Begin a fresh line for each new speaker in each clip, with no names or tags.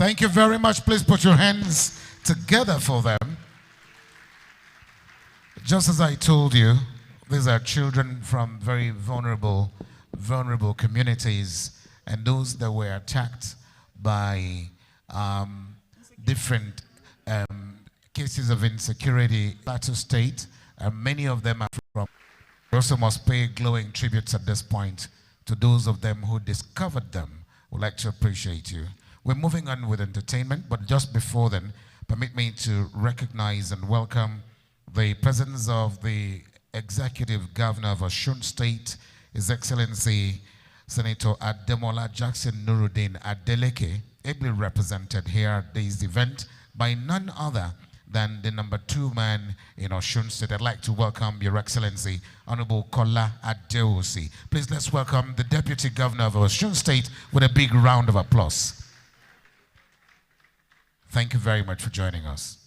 Thank you very much. Please put your hands together for them. Just as I told you, these are children from very vulnerable communities, and those that were attacked by different cases of insecurity Plateau State. Many of them are from. We also must pay glowing tributes at this point to those of them who discovered them. We'd like to appreciate you. We're moving on with entertainment, but just before then, permit me to recognize and welcome the presence of the Executive Governor of Osun State, His Excellency Senator Ademola Jackson Nuruddin Adeleke, ably represented here at this event by none other than the number 2 man in Osun State. I'd like to welcome Your Excellency, Honorable Kola Adeosi. Please let's welcome the Deputy Governor of Osun State with a big round of applause. Thank you very much for joining us.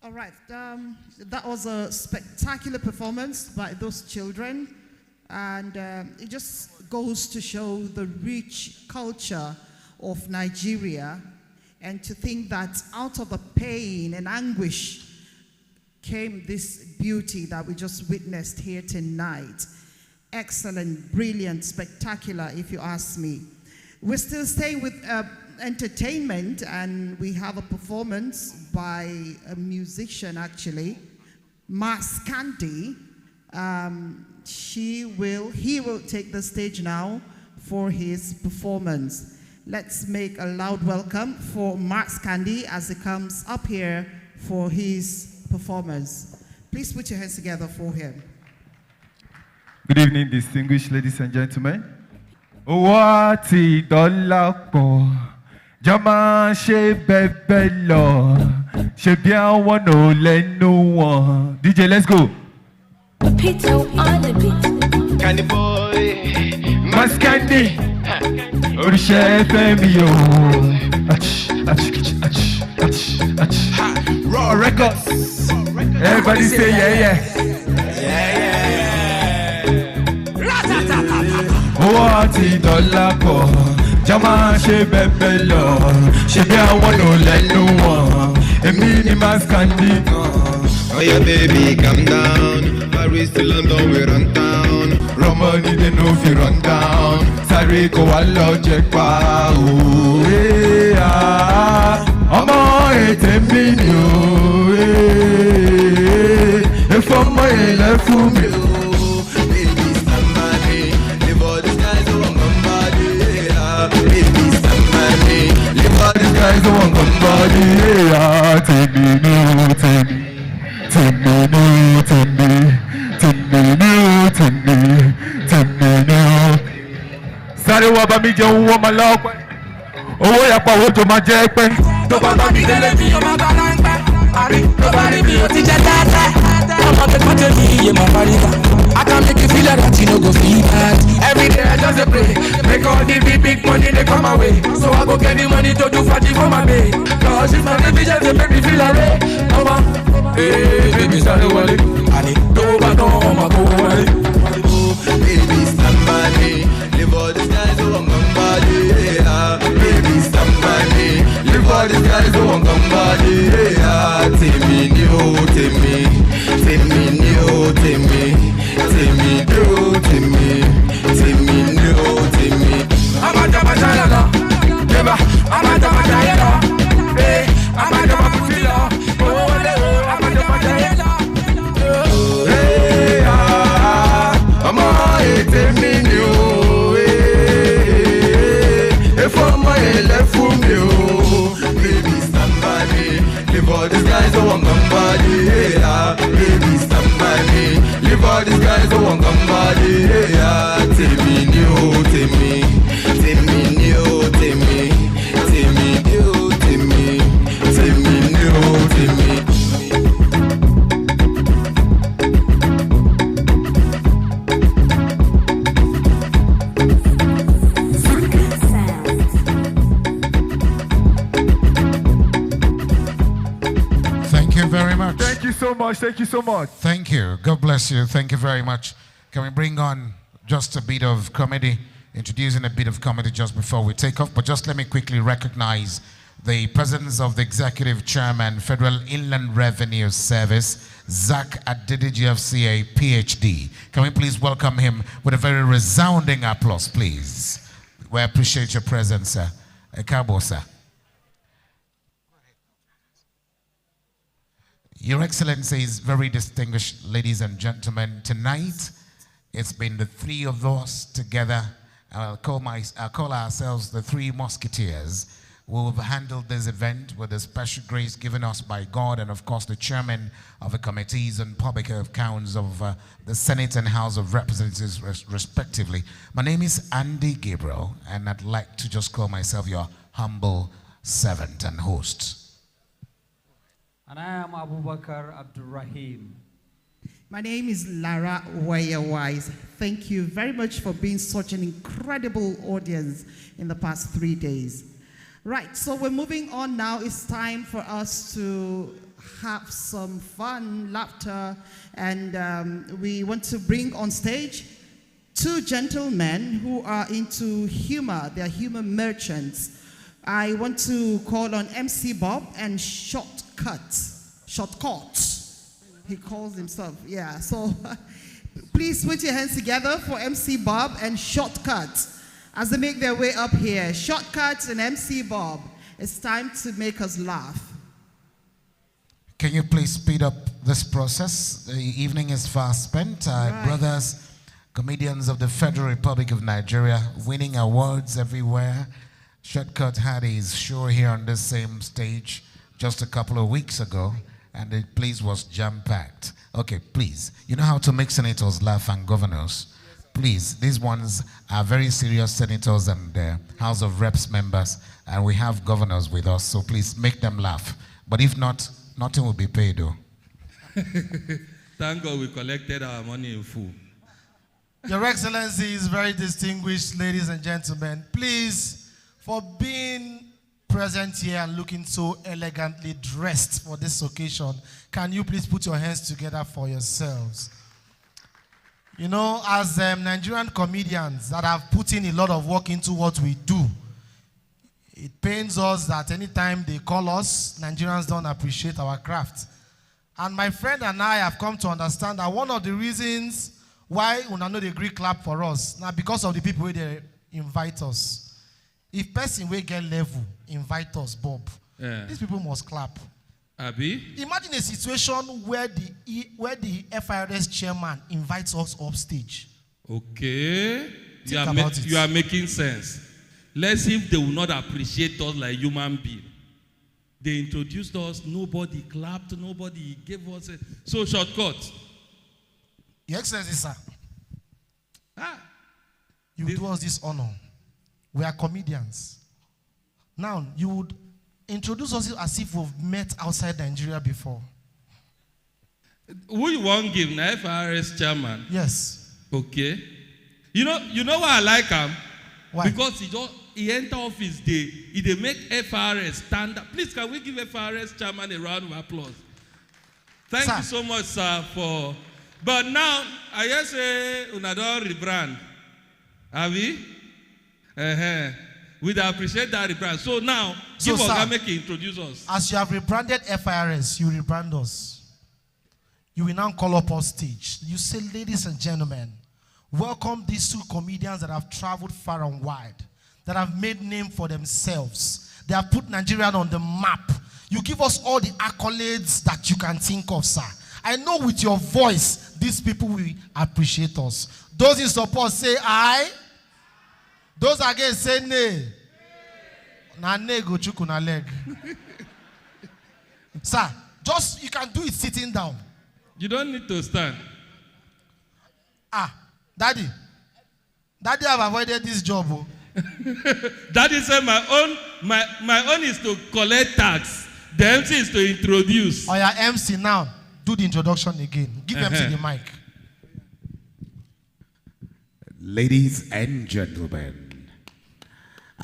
All right, that was a spectacular performance by those children, and it just goes to show the rich culture of Nigeria, and to think that out of the pain and anguish came this beauty that we just witnessed here tonight. Excellent, brilliant, spectacular, if you ask me. We're still staying with entertainment, and we have a performance by a musician, actually, Maskandi. He will take the stage now for his performance. Let's make a loud welcome for Maskandi as he comes up here for his performance. Please put your hands together for him.
Good evening, distinguished ladies and gentlemen. What is Dolapo? Jama she bebelo, she bien one no let no one. DJ, let's go.
Peter on the beat.
Candy boy, Maskandi. Orisha FM yo. Raw records. Everybody say yeah. What is Dolapo? Jama she bebelo, she be a one no let no one. A minimal Maskandi.
Oh yeah, baby, calm down. Paris to London, we run down.
Romani, they know if you run down. Sariko, I love Jack Pao. I'm on it, a minute. If I'm my left for me.
Baby, somebody, live all these guys who want somebody. Baby, somebody, live all these guys who want somebody.
Take me new, take me. Take me new, take me. Take me new, take me. Take me new. Sáré wá bá mi jẹun wọ́n máa lọ pẹ́. Owó yàpá owó tó máa jẹ́ pẹ́.
Tó bá bá mi délé mi, ó máa bá náà ń pẹ́. Àrí tó bá rí mi, ó ti jẹ́ tẹ́tẹ́. Ọmọ kẹ́kọ̀ọ́ tẹ̀ mí, iye máa parí ká. I can make you feel like that, you no go feel bad. Every day I just pray, make all the big money they come my way. So I go get the money to do party for my babe. Cause it's my baby just to make me feel alright. Come on, hey baby, start wale. I need to back on my go wale.
Baby, somebody, live all these guys who want somebody. Baby, somebody, live all these guys who want somebody. Take me new, take me new, take me. Take me new, take me new, take me.
I'm a jama chalala, never. I'm a jama chalala, hey. I'm a jama kufila, I'm a jama chalala.
Hey, I'm a take me new, if I'm my left for me, baby, somebody, live all these guys who want somebody. Baby, somebody, live all these guys who want somebody. Take me new, take me new, take me new, take me new, take me.
Thank you very much.
Thank you so much. Thank you so much.
Thank you. God bless you. Thank you very much. Can we bring on just a bit of comedy introducing a bit of comedy just before we take off. But just let me quickly recognize the presence of the Executive Chairman, Federal Inland Revenue Service, Zach Adidiji FCA, PhD. Can we please welcome him with a very resounding applause, please? We appreciate your presence, sir. Ekabo, sir. Your Excellencies, very distinguished ladies and gentlemen, tonight it's been the three of us together. I'll call ourselves the Three Musketeers. We've handled this event with the special grace given us by God and, of course, the chairman of the committees on public accounts of the Senate and House of Representatives, respectively. My name is Andy Gabriel, and I'd like to just call myself your humble servant and host.
And I am Abubakar Abdurrahim.
My name is Lara Wise. Thank you very much for being such an incredible audience in the past 3 days. Right, so we're moving on now. It's time for us to have some fun, laughter, and we want to bring on stage two gentlemen who are into humor. They're humor merchants. I want to call on MC Bob and Shortcut. He calls himself, yeah. So please put your hands together for MC Bob and Shortcut as they make their way up here. Shortcut and MC Bob, it's time to make us laugh.
Can you please speed up this process? The evening is fast spent.
Right.
Brothers, comedians of the Federal Republic of Nigeria, winning awards everywhere. Shortcut had his show here on this same stage just a couple of weeks ago, and the place was jam-packed. Okay, please. You know how to make senators laugh and governors? Please, these ones are very serious senators and House of Reps members, and we have governors with us, so please make them laugh. But if not, nothing will be paid, though.
Thank God we collected our money in full.
Your Excellencies, very distinguished ladies and gentlemen, please, for being present here and looking so elegantly dressed for this occasion, can you please put your hands together for yourselves? You know, as Nigerian comedians that have put in a lot of work into what we do, it pains us that anytime they call us, Nigerians don't appreciate our craft. And my friend and I have come to understand that one of the reasons why we know the Greek clap for us, now because of the people where they invite us. If person will get level, invite us, Bob. Yeah. These people must clap.
Abi?
Imagine a situation where the FIRS chairman invites us up stage.
Okay. You are making sense. Let's see if they will not appreciate us like human beings. They introduced us, nobody clapped, nobody gave us a... So, Shortcut.
Your Excellency, sir. You do us this honor. We are comedians. Now, you would introduce us as if we've met outside Nigeria before.
Who you want give na FRS chairman?
Yes.
Okay. You know why I like him?
Why?
Because he enter office day, he make FRS stand up. Please, can we give FRS chairman a round of applause? Thank you so much, sir, for... But now, I just say, una don rebrand. Have we? We'd appreciate that rebrand. So now, give us make introduce us.
As you have rebranded FIRS, you rebrand us. You will now call up on stage. You say, ladies and gentlemen, welcome these two comedians that have traveled far and wide, that have made name for themselves. They have put Nigeria on the map. You give us all the accolades that you can think of, sir. I know with your voice, these people will appreciate us. Those in support say aye. Those against say nay. Na nay go chuku na leg. Sir, just you can do it sitting down.
You don't need to stand.
Daddy have avoided this job. Oh.
Daddy said my own is to collect tax. The MC is to introduce.
Oh, yeah, MC now. Do the introduction again. Give MC the mic.
Ladies and gentlemen,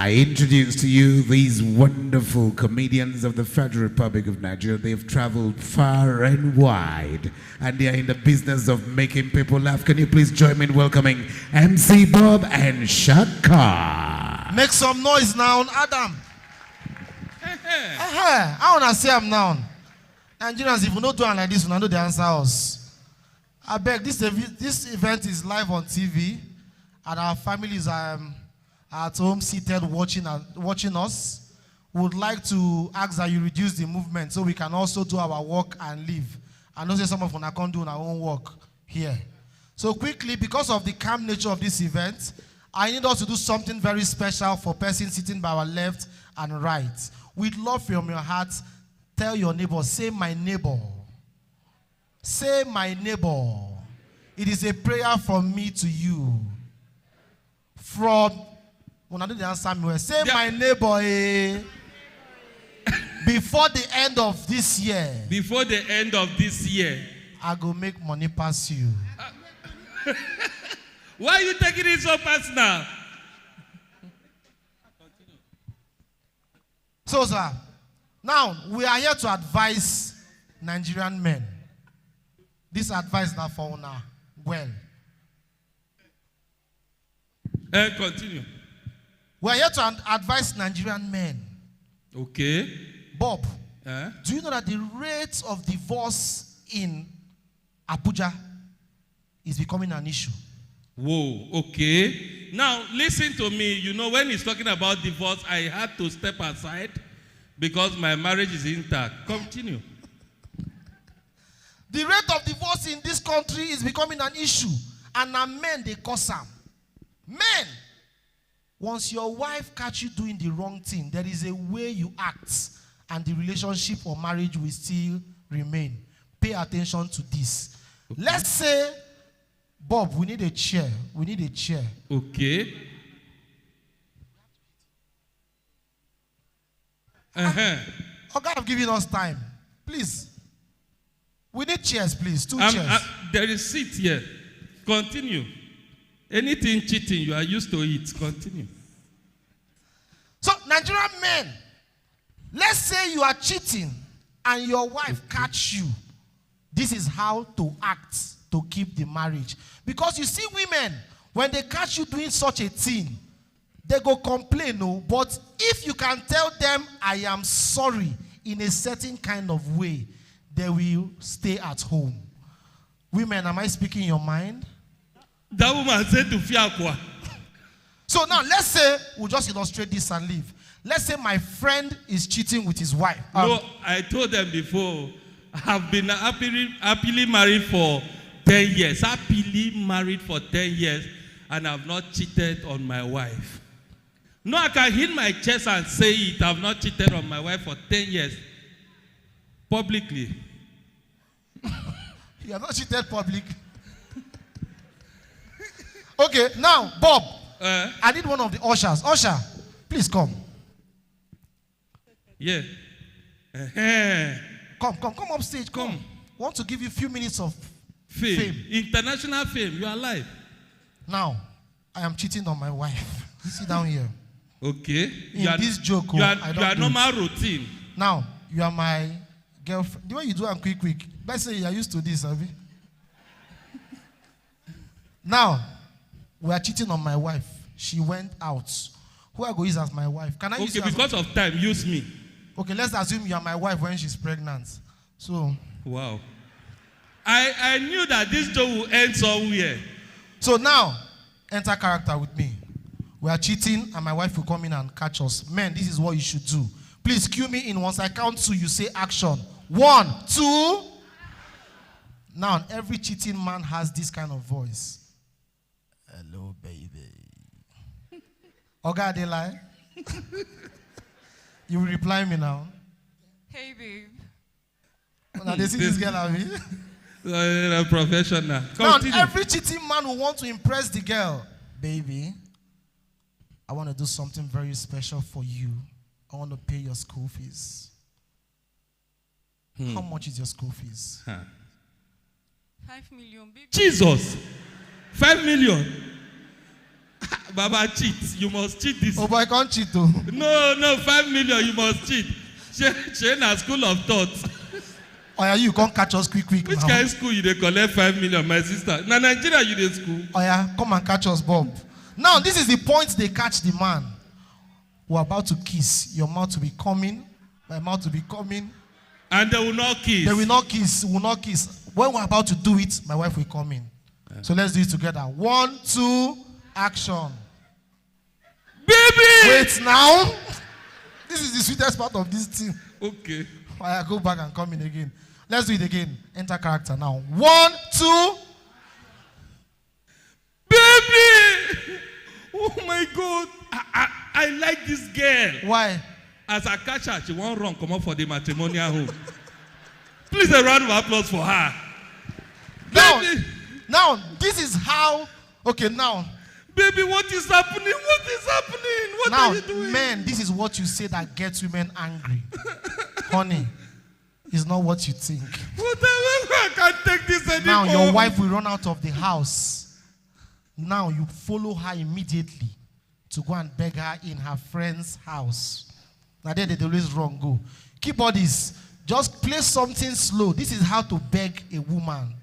I introduce to you these wonderful comedians of the Federal Republic of Nigeria. They've traveled far and wide, and they are in the business of making people laugh. Can you please join me in welcoming MC Bob and Shaka?
Make some noise now, Adam. I want to see him now. Nigerians, if we don't do it like this, we don't know the answer us. I beg, this event is live on TV, and our families are at home seated watching us. We would like to ask that you reduce the movement so we can also do our work and leave. I know some of us can't do our own work here. So quickly, because of the calm nature of this event, I need us to do something very special for person sitting by our left and right. With love from your heart, tell your neighbor, say my neighbor. Say my neighbor. It is a prayer from me to you. From, when I do the answer, say my neighbor. Before the end of this year.
Before the end of this year.
I go make money pass you.
Why are you taking it so personal?
So, sir, now we are here to advise Nigerian men. This advice now for now. Well.
Continue.
We are here to advise Nigerian men.
Okay.
Bob, do you know that the rate of divorce in Abuja is becoming an issue?
Whoa, okay. Now, listen to me. You know, when he's talking about divorce, I had to step aside because my marriage is intact. Continue.
The rate of divorce in this country is becoming an issue. And now men, they cause them. Men, once your wife catch you doing the wrong thing, there is a way you act and the relationship or marriage will still remain. Pay attention to this. Okay. Let's say, Bob, we need a chair. We need a chair.
Okay.
Okay, I've given us time. Please. We need chairs, please. Two chairs.
There is seat here. Continue. Anything cheating, you are used to it. Continue.
So, Nigerian men, let's say you are cheating and your wife catch you. This is how to act to keep the marriage. Because you see women, when they catch you doing such a thing, they go complain, no? But if you can tell them, I am sorry, in a certain kind of way, they will stay at home. Women, am I speaking your mind?
That woman said to Fiakwa.
So now, let's say, we'll just illustrate this and leave. Let's say my friend is cheating with his wife.
No, I told them before, I've been happily married for 10 years. Happily married for 10 years, and I've not cheated on my wife. No, I can hit my chest and say it. I've not cheated on my wife for 10 years. Publicly.
You have not cheated publicly. Okay, now, Bob, I need one of the ushers. Usher, please come.
Yeah.
Come up stage. Come. I want to give you a few minutes of fame.
International fame. You are alive.
Now, I am cheating on my wife. Sit down here.
Okay.
This joke,
you are normal routine.
Now, you are my girlfriend. The way you do it quick. Let's say you are used to this, Abby. Now, we are cheating on my wife. She went out. Who I go use as my wife? Can I use you
because of time, use me.
Okay, let's assume you are my wife when she's pregnant. So.
Wow. I knew that this joke will end somewhere.
So now, enter character with me. We are cheating and my wife will come in and catch us. Men, this is what you should do. Please cue me in. Once I count 2, you say action. 1, 2. Now, every cheating man has this kind of voice. Hello, baby. Oga, they lie. You will reply me now.
Hey, babe.
Now they see this girl, Abby.
Professional.
Now, every cheating man will want to impress the girl. Baby, I want to do something very special for you. I want to pay your school fees. How much is your school fees?
5 million, baby.
Jesus! 5 million? Baba, cheat. You must cheat this.
Oh boy, I can't cheat too.
No, 5 million, you must cheat. She na school of thought.
Oh yeah, you can't catch us quick.
Which kind of school you dey collect 5 million, my sister? Na Nigeria you dey school.
Oh yeah, come and catch us, Bob. Now, this is the point they catch the man. We're about to kiss. Your mouth will be coming. My mouth will be coming.
And they will not kiss.
They will not kiss. We will not kiss. When we're about to do it, my wife will come in. Yeah. So let's do it together. 1, 2, action.
Baby!
Wait now. This is the sweetest part of this thing.
Okay.
I go back and come in again. Let's do it again. Enter character now. 1, 2.
Baby! Oh my God. I like this girl.
Why?
As I catch her, she won't run, come up for the matrimonial home. Please a round of applause for her.
Now, this is how, okay, now.
Baby, what is happening? What is happening? What are you doing?
Men, this is what you say that gets women angry. Honey, it's not what you think.
Whatever, I can't take this anymore.
Now, your wife will run out of the house. Now, you follow her immediately to go and beg her in her friend's house. Now, there they always wrong go. Keep all this. Just play something slow. This is how to beg a woman.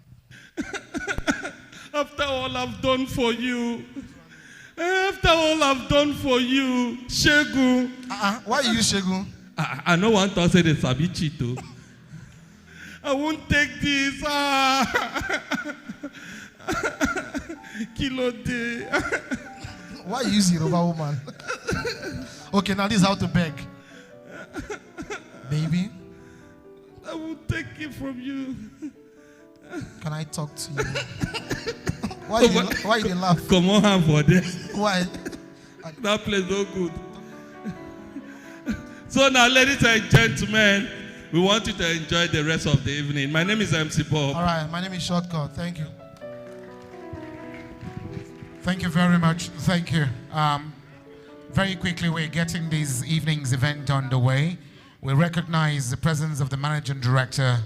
After all I've done for you. After all I've done for you, Shegu.
Why you Shegu?
I don't want to say the sabi chito. I won't take this. Kilo day.
Why you use Yoruba woman? Okay, now this is how to beg. Baby,
I will take it from you.
Can I talk to you? Why you laugh?
Come on, for there.
Why?
That place no good. So now, ladies and gentlemen, we want you to enjoy the rest of the evening. My name is MC Bob.
All right, my name is Shortcut. Thank you.
Thank you very much. Thank you. Very quickly, we're getting this evening's event underway. We recognize the presence of the Managing Director,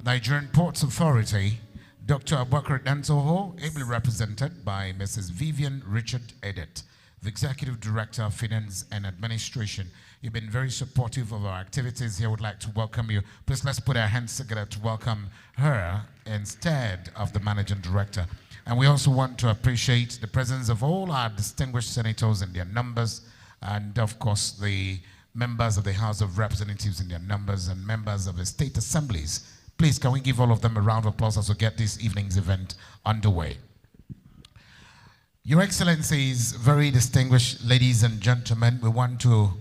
Nigerian Ports Authority, Dr. Abubakar Dansoho, ably represented by Mrs. Vivian Richard Edet, the Executive Director of Finance and Administration. You've been very supportive of our activities here. I would like to welcome you. Please let's put our hands together to welcome her instead of the Managing Director. And we also want to appreciate the presence of all our distinguished senators in their numbers, and of course the members of the House of Representatives in their numbers, and members of the state assemblies. Please, can we give all of them a round of applause as we get this evening's event underway? Your Excellencies, very distinguished ladies and gentlemen, we want to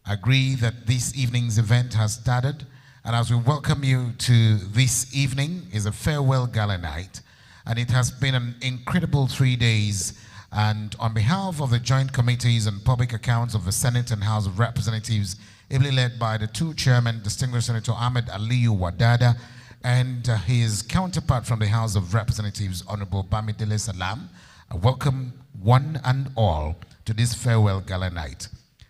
agree that this evening's event has started, and as we welcome you to this evening is a farewell gala night, and it has been an incredible 3 days. And on behalf of the Joint Committees on Public Accounts of the Senate and House of Representatives, ably led by the two chairmen, distinguished Senator Ahmed Aliyu Wadada, and his counterpart from the House of Representatives, Honorable Bamidele Salam, I welcome one and all to this farewell gala night.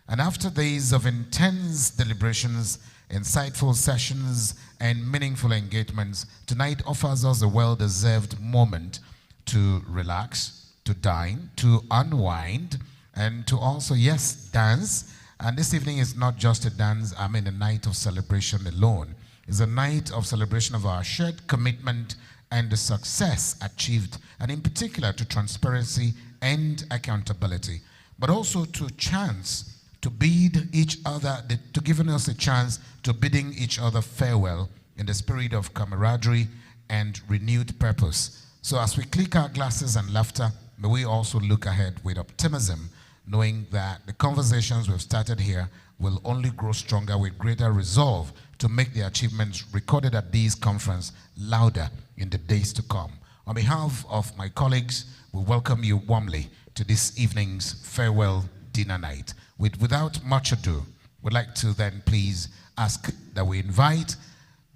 And after days of intense deliberations, insightful sessions, and meaningful engagements, tonight offers us a well-deserved moment to relax, to dine, to unwind, and to also, yes, dance. And this evening is not just a dance, a night of celebration alone. It's a night of celebration of our shared commitment and the success achieved, and in particular to transparency and accountability, but also to chance to bid each other, to giving us a chance to bidding each other farewell in the spirit of camaraderie and renewed purpose. So as we click our glasses and laughter, may we also look ahead with optimism, knowing that the conversations we've started here will only grow stronger with greater resolve to make the achievements recorded at this conference louder in the days to come. On behalf of my colleagues, we welcome you warmly to this evening's farewell dinner night. Without much ado, we'd like to then please ask that we invite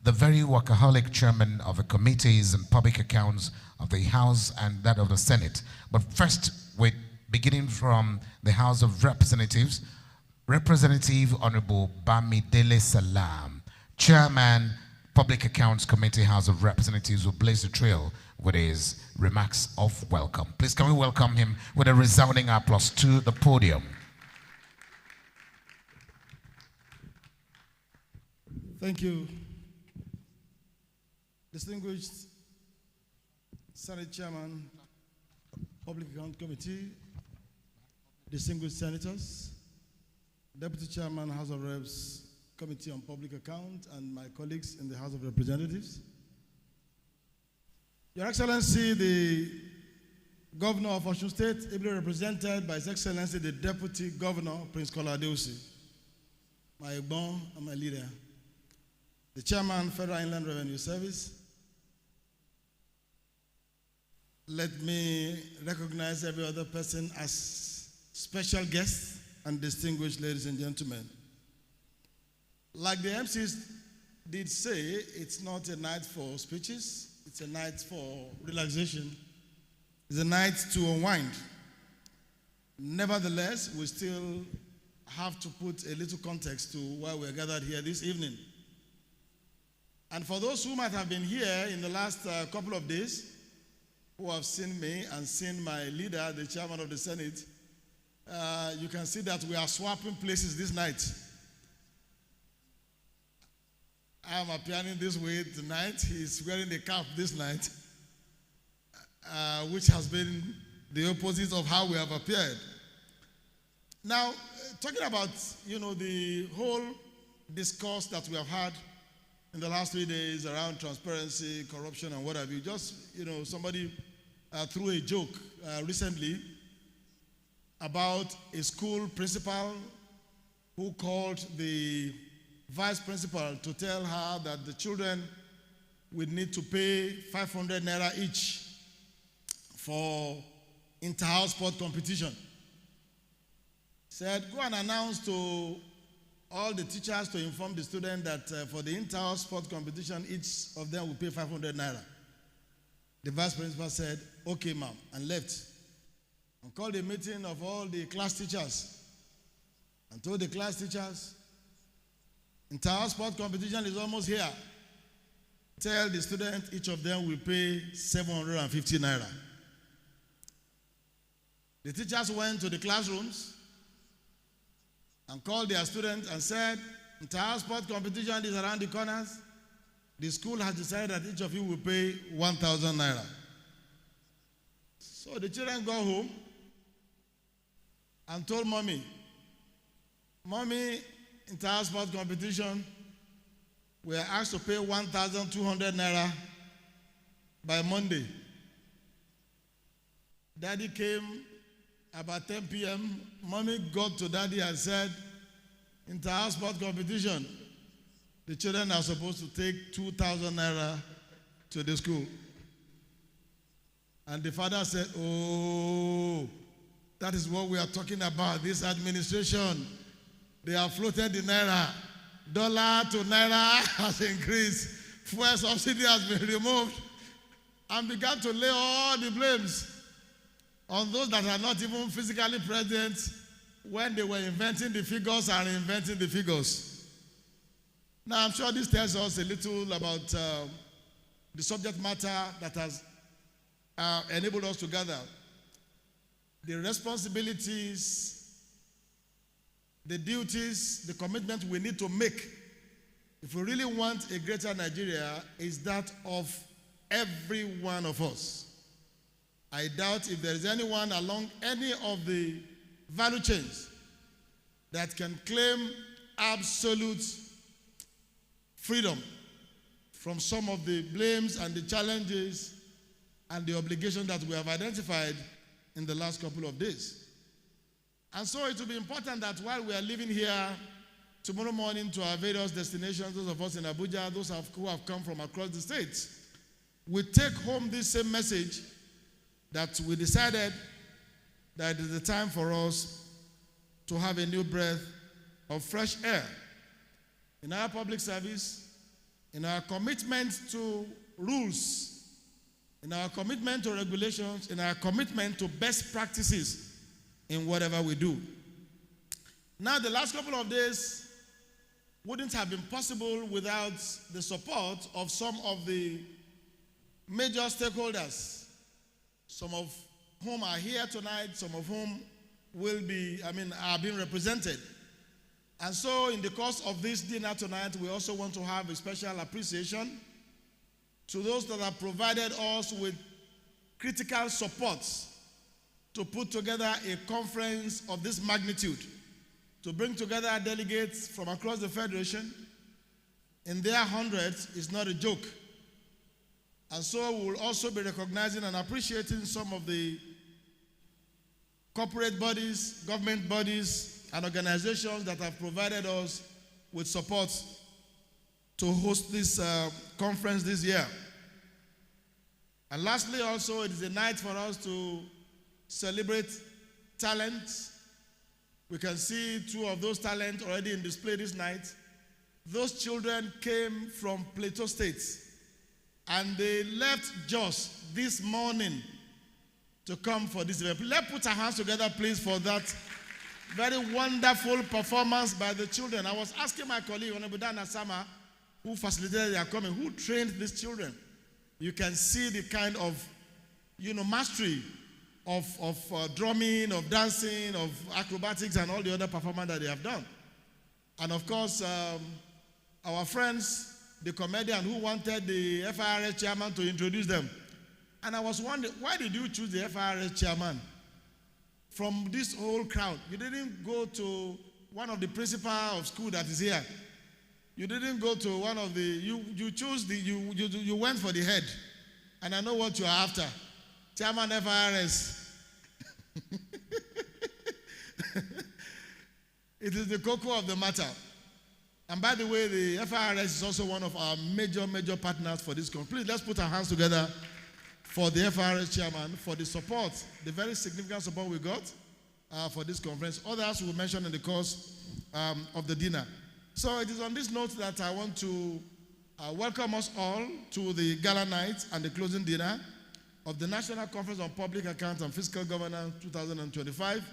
the very workaholic chairman of the committees and public accounts of the House and that of the Senate. But first, we're beginning from the House of Representatives, Representative Honorable Bamidele Salam, Chairman, Public Accounts Committee, House of Representatives, will blaze the trail with his remarks of welcome. Please can we welcome him with a resounding applause to the podium.
Thank you. Distinguished Senate Chairman, Public Account Committee, distinguished senators, Deputy Chairman, House of Reps, Committee on Public Account, and my colleagues in the House of Representatives. Your Excellency, the Governor of Osun State, ably represented by His Excellency, the Deputy Governor, Prince Kola Adeosi, my Egbon and my leader, the Chairman, Federal Inland Revenue Service. Let me recognize every other person as special guests and distinguished ladies and gentlemen. Like the MCs did say, it's not a night for speeches, it's a night for relaxation. It's a night to unwind. Nevertheless, we still have to put a little context to why we're gathered here this evening. And for those who might have been here in the last couple of days, who have seen me and seen my leader, the Chairman of the Senate, you can see that we are swapping places this night. I am appearing this way tonight. He's wearing a cap this night, which has been the opposite of how we have appeared. Now, talking about, the whole discourse that we have had in the last 3 days around transparency, corruption, and what have you, just, somebody threw a joke recently about a school principal who called the vice principal to tell her that the children would need to pay 500 naira each for inter-house sport competition. Said, go and announce to all the teachers to inform the students that for the inter-house sport competition, each of them will pay 500 naira. The vice principal said, okay, ma'am, and left. And called a meeting of all the class teachers and told the class teachers, inter-house sport competition is almost here. Tell the students each of them will pay 750 naira. The teachers went to the classrooms and called their students and said, inter-house sport competition is around the corners. The school has decided that each of you will pay 1,000 naira. So the children go home and told mommy, Mommy, inter-house sport competition, we are asked to pay 1,200 naira by Monday. Daddy came about 10 p.m. Mommy got to Daddy and said, inter-house sport competition, the children are supposed to take 2,000 naira to the school. And the father said, oh, that is what we are talking about, this administration. They have floated the naira. Dollar to naira has increased. Fuel subsidy has been removed. And began to lay all the blames on those that are not even physically present when they were inventing the figures and reinventing the figures. Now, I'm sure this tells us a little about the subject matter that has enabled us to gather. The responsibilities, the duties, the commitment we need to make if we really want a greater Nigeria is that of every one of us. I doubt if there is anyone along any of the value chains that can claim absolute freedom from some of the blames and the challenges and the obligations that we have identified in the last couple of days. And so it will be important that while we are leaving here tomorrow morning to our various destinations, those of us in Abuja, those who have come from across the states, we take home this same message that we decided that it is the time for us to have a new breath of fresh air in our public service, in our commitment to rules, in our commitment to regulations, in our commitment to best practices in whatever we do. Now, the last couple of days wouldn't have been possible without the support of some of the major stakeholders, some of whom are here tonight, some of whom are being represented. And so in the course of this dinner tonight, we also want to have a special appreciation to those that have provided us with critical support to put together a conference of this magnitude, to bring together delegates from across the Federation in their hundreds is not a joke. And so we will also be recognizing and appreciating some of the corporate bodies, government bodies, and organizations that have provided us with support to host this conference this year. And lastly, also, it is a night for us to celebrate talents. We can see two of those talents already in display this night. Those children came from Plateau State, and they left Jos this morning to come for this event. Let's put our hands together, please, for that very wonderful performance by the children. I was asking my colleague, Honorable Dana Sama, who facilitated their coming, who trained these children. You can see the kind of, mastery of drumming, of dancing, of acrobatics, and all the other performance that they have done. And of course, our friends, the comedian who wanted the FIRS chairman to introduce them. And I was wondering, why did you choose the FIRS chairman from this whole crowd? You didn't go to one of the principal of school that is here. You didn't go to one of the, you went for the head. And I know what you are after. Chairman FIRS. It is the cocoa of the matter. And by the way, the FIRS is also one of our major partners for this conference. Please, let's put our hands together for the FIRS chairman, for the support, the very significant support we got for this conference. Others will mention in the course of the dinner. So it is on this note that I want to welcome us all to the gala night and the closing dinner of the National Conference on Public Accounts and Fiscal Governance 2025,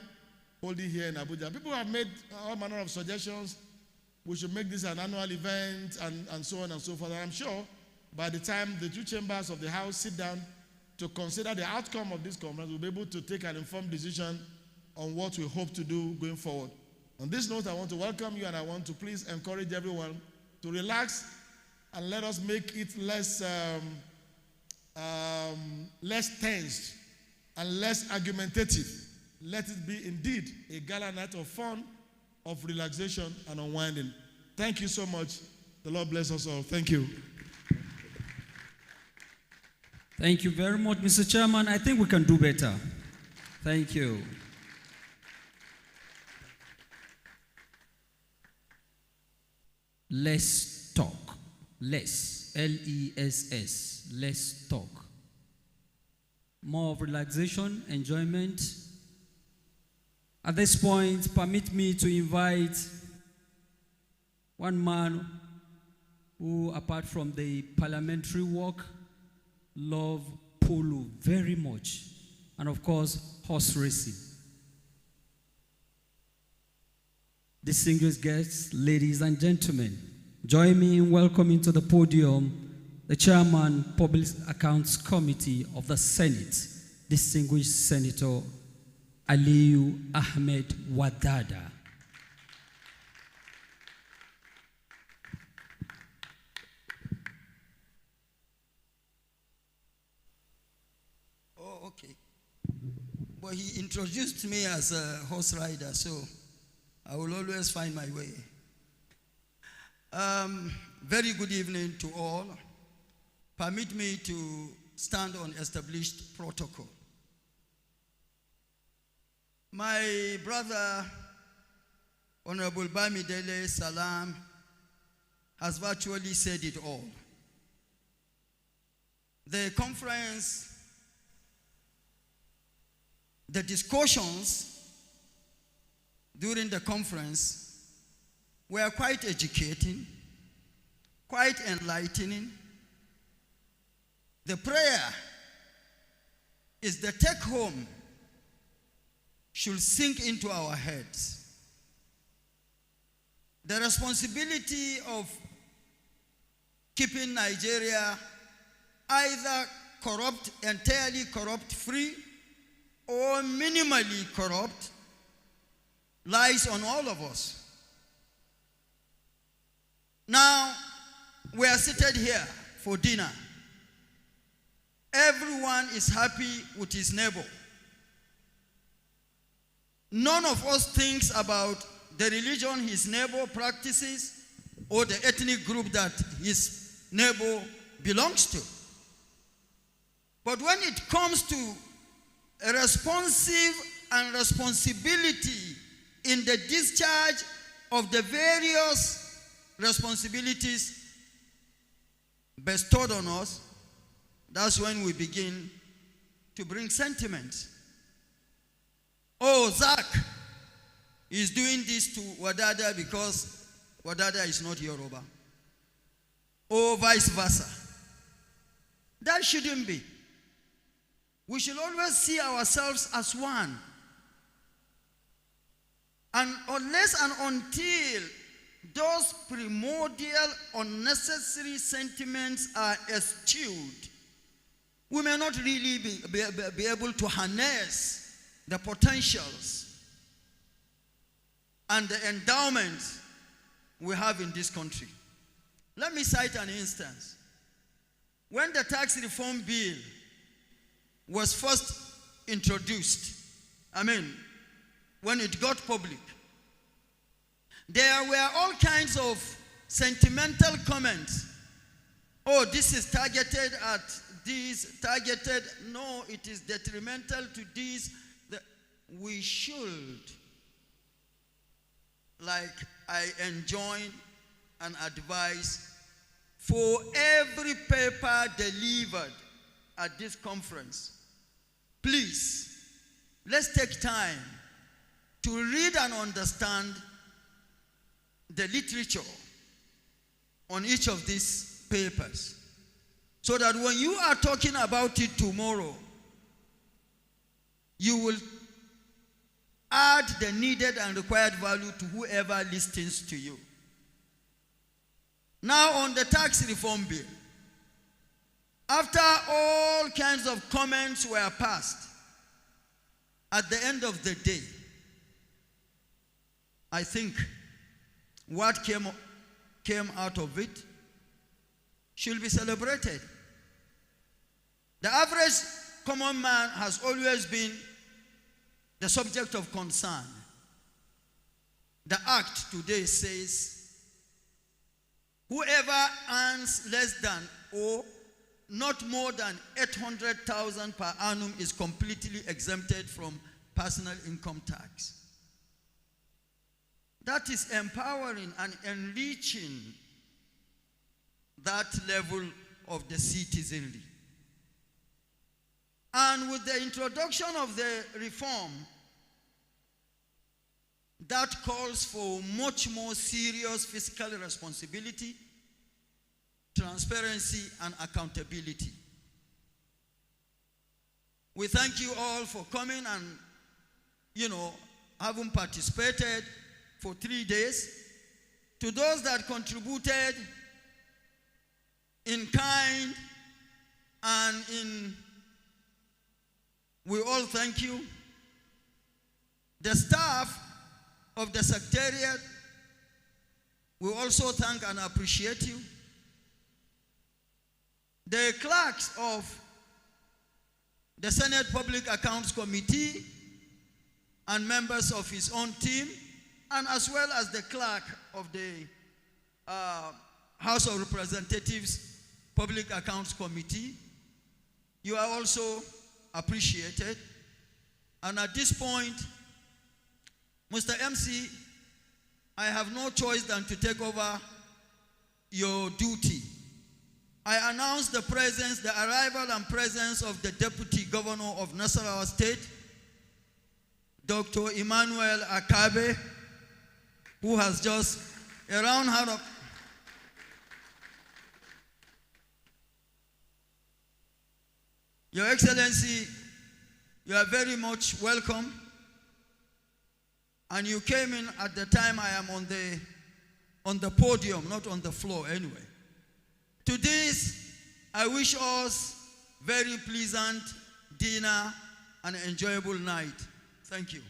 holding here in Abuja. People have made all manner of suggestions. We should make this an annual event and so on and so forth. And I'm sure by the time the two chambers of the House sit down to consider the outcome of this conference, we'll be able to take an informed decision on what we hope to do going forward. On this note, I want to welcome you, and I want to please encourage everyone to relax and let us make it less tense and less argumentative. Let it be indeed a gala night of fun, of relaxation and unwinding. Thank you so much. The Lord bless us all. Thank you.
Thank you very much, Mr. Chairman. I think we can do better. Thank you. Let's talk. Less. L-E-S-S. Let's talk. More of relaxation, enjoyment. At this point, permit me to invite one man who, apart from the parliamentary work, love polo very much, and of course, horse racing. Distinguished guests, ladies and gentlemen, join me in welcoming to the podium the Chairman, Public Accounts Committee of the Senate, distinguished Senator Aliyu Ahmed Wadada.
Oh, okay. But he introduced me as a horse rider, so I will always find my way. Very good evening to all. Permit me to stand on established protocol. My brother, Honorable Bamidele Salam, has virtually said it all. The conference, the discussions during the conference were quite educating, quite enlightening. The prayer is the take home should sink into our heads. The responsibility of keeping Nigeria either corrupt, entirely corrupt free, or minimally corrupt, lies on all of us. Now, we are seated here for dinner. Everyone is happy with his neighbor. None of us thinks about the religion his neighbor practices or the ethnic group that his neighbor belongs to. But when it comes to a responsive and responsibility in the discharge of the various responsibilities bestowed on us, that's when we begin to bring sentiments. Oh, Zach is doing this to Wadada because Wadada is not Yoruba. Or vice versa. That shouldn't be. We should always see ourselves as one. And unless and until those primordial, unnecessary sentiments are eschewed, we may not really be able to harness the potentials and the endowments we have in this country. Let me cite an instance. When the tax reform bill was first introduced, when it got public, there were all kinds of sentimental comments. Oh, this is targeted at this, targeted, no, it is detrimental to this. We should, like I enjoin and advise, for every paper delivered at this conference, please, let's take time to read and understand the literature on each of these papers, so that when you are talking about it tomorrow, you will add the needed and required value to whoever listens to you. Now, on the tax reform bill, after all kinds of comments were passed, at the end of the day, I think what came out of it should be celebrated. The average common man has always been the subject of concern. The act today says, whoever earns less than or not more than 800,000 per annum is completely exempted from personal income tax. That is empowering and enriching that level of the citizenry. And with the introduction of the reform, that calls for much more serious fiscal responsibility, transparency, and accountability. We thank you all for coming and, having participated for 3 days. To those that contributed in kind and we all thank you. The staff of the Secretariat, we also thank and appreciate you. The clerks of the Senate Public Accounts Committee and members of his own team, and as well as the clerk of the House of Representatives Public Accounts Committee, you are also appreciated. And at this point, Mr. MC, I have no choice than to take over your duty. I announce the arrival and presence of the Deputy Governor of Nasarawa State, Dr. Emmanuel Akabe, who has just a round hand of... Your Excellency, you are very much welcome. And you came in at the time I am on the podium, not on the floor anyway. To this, I wish us very pleasant dinner and enjoyable night. Thank you.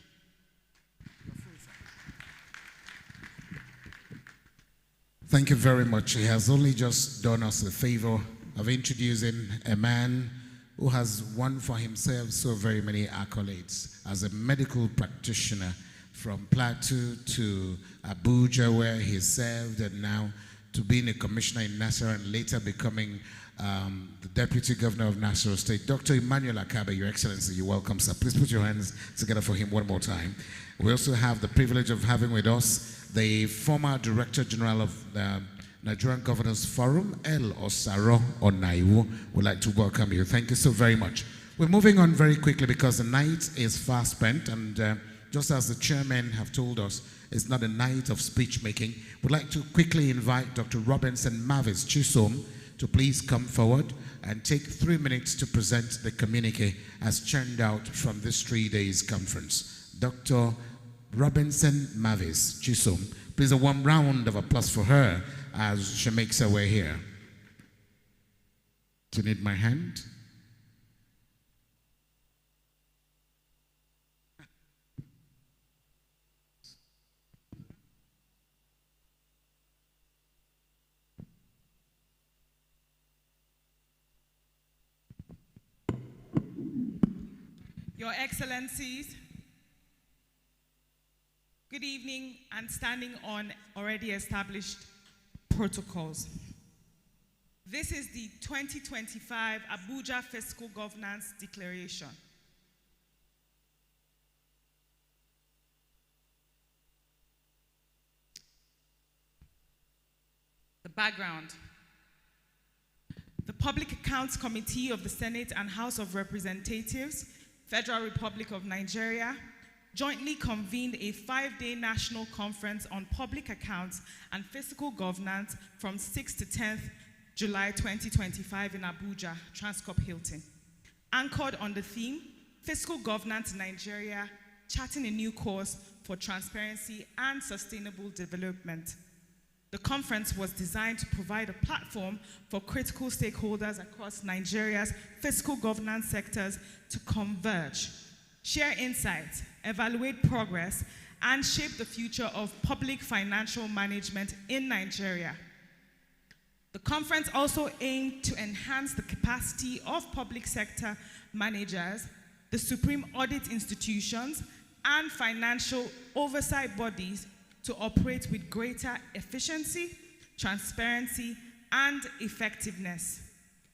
Thank you very much. He has only just done us the favor of introducing a man who has won for himself so very many accolades as a medical practitioner from Plateau to Abuja, where he served, and now to being a commissioner in Nassau and later becoming the deputy governor of Nassau State. Dr. Emmanuel Akabe, Your Excellency, you're welcome, sir. Please put your hands together for him one more time. We also have the privilege of having with us the former Director General of the Nigerian Governors Forum, El Osaro Onaiwu. We'd like to welcome you. Thank you so very much. We're moving on very quickly because the night is fast spent, and just as the chairman have told us, it's not a night of speech making. We'd like to quickly invite Dr. Robinson Mavis Chisom to please come forward and take 3 minutes to present the communique as churned out from this 3 days conference. Dr. Robinson Mavis Chisom, please a warm round of applause for her as she makes her way here. Do you need my hand?
Your Excellencies, good evening, and standing on already established protocols. This is the 2025 Abuja Fiscal Governance Declaration. The background. The Public Accounts Committee of the Senate and House of Representatives, Federal Republic of Nigeria, jointly convened a 5-day national conference on public accounts and fiscal governance from 6th to 10th July 2025 in Abuja, Transcorp Hilton. Anchored on the theme, Fiscal Governance in Nigeria, Charting a New Course for Transparency and Sustainable Development. The conference was designed to provide a platform for critical stakeholders across Nigeria's fiscal governance sectors to converge, share insights, evaluate progress, and shape the future of public financial management in Nigeria. The conference also aimed to enhance the capacity of public sector managers, the supreme audit institutions, and financial oversight bodies to operate with greater efficiency, transparency, and effectiveness.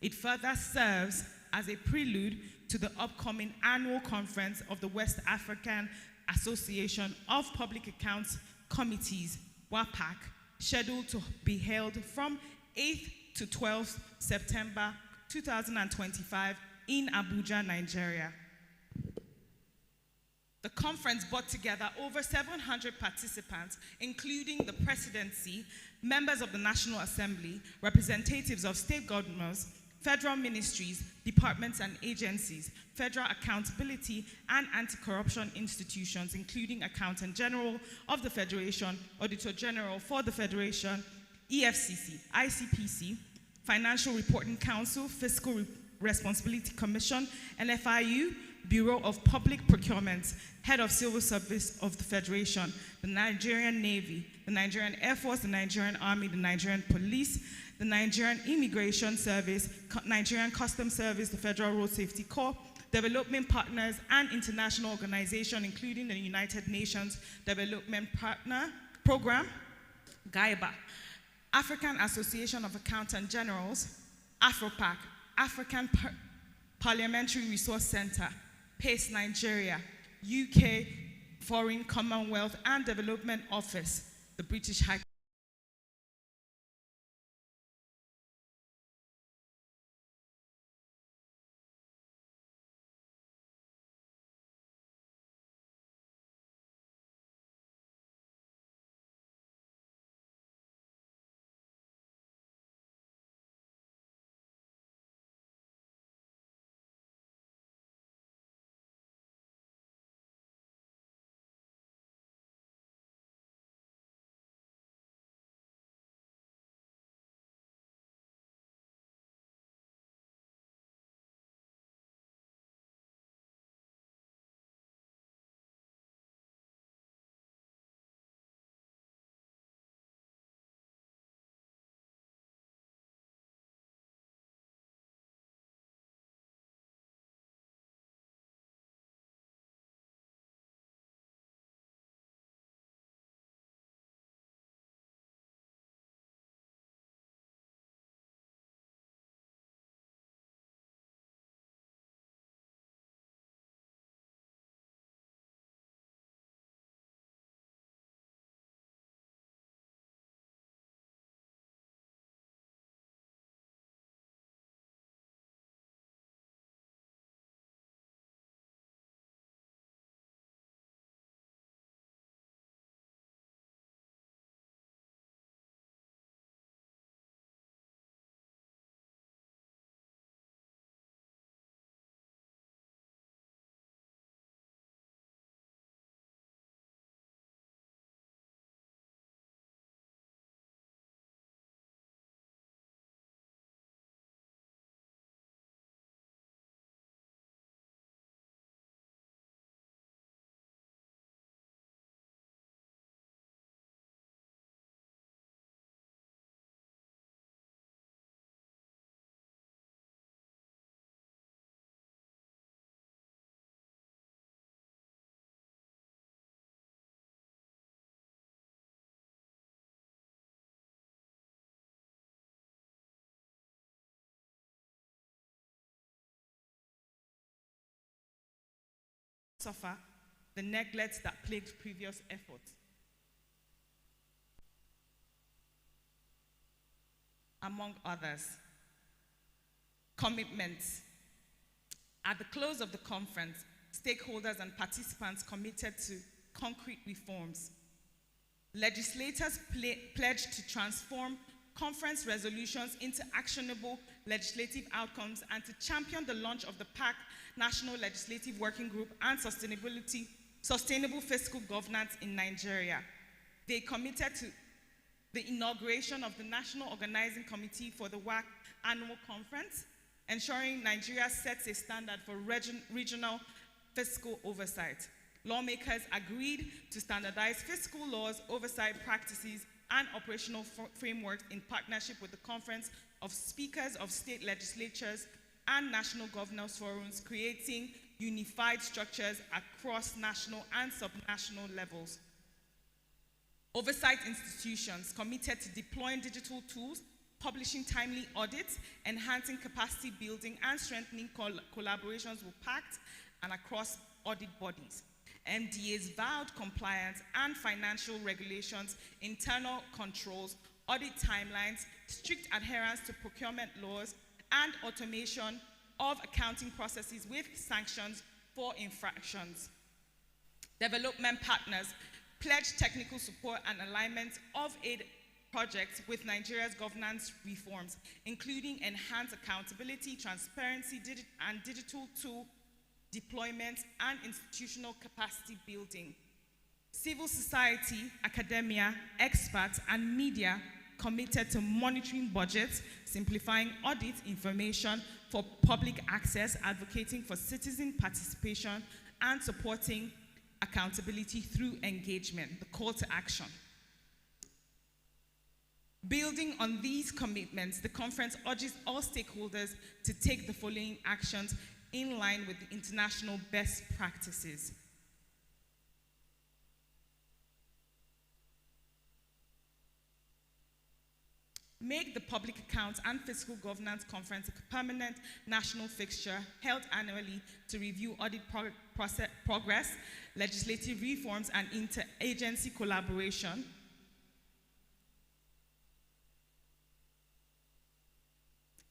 It further serves as a prelude to the upcoming annual conference of the West African Association of Public Accounts Committees, WAPAC, scheduled to be held from 8th to 12th September 2025 in Abuja, Nigeria. The conference brought together over 700 participants, including the presidency, members of the National Assembly, representatives of state governors, federal ministries, departments and agencies, federal accountability and anti-corruption institutions, including Accountant General of the Federation, Auditor General for the Federation, EFCC, ICPC, Financial Reporting Council, Fiscal Responsibility Commission, NFIU, Bureau of Public Procurement, Head of Civil Service of the Federation, the Nigerian Navy, the Nigerian Air Force, the Nigerian Army, the Nigerian Police, the Nigerian Immigration Service, Nigerian Customs Service, the Federal Road Safety Corps, development partners and international organizations, including the United Nations Development Partner Program, GAIBA, African Association of Accountant Generals, AFROPAC, African Parliamentary Resource Center, PACE Nigeria, UK Foreign Commonwealth and Development Office, the British High suffer the neglect that plagued previous efforts. Among others, commitments. At the close of the conference, stakeholders and participants committed to concrete reforms. Legislators pledged to transform conference resolutions into actionable legislative outcomes and to champion the launch of the PAC National Legislative Working Group and Sustainable Fiscal Governance in Nigeria. They committed to the inauguration of the National Organizing Committee for the WAC Annual Conference, ensuring Nigeria sets a standard for regional fiscal oversight. Lawmakers agreed to standardize fiscal laws, oversight practices, and operational frameworks in partnership with the Conference of Speakers of State Legislatures and National Governors Forums, creating unified structures across national and subnational levels. Oversight institutions committed to deploying digital tools, publishing timely audits, enhancing capacity building, and strengthening collaborations with PACT and across audit bodies. MDAs vowed compliance and financial regulations, internal controls, audit timelines, strict adherence to procurement laws, and automation of accounting processes with sanctions for infractions. Development partners pledged technical support and alignment of aid projects with Nigeria's governance reforms, including enhanced accountability, transparency, and digital tool deployment and institutional capacity building. Civil society, academia, experts, and media committed to monitoring budgets, simplifying audit information for public access, advocating for citizen participation, and supporting accountability through engagement, the call to action. Building on these commitments, the conference urges all stakeholders to take the following actions in line with the international best practices. Make the Public Accounts and Fiscal Governance Conference a permanent national fixture held annually to review audit progress, legislative reforms, and interagency collaboration.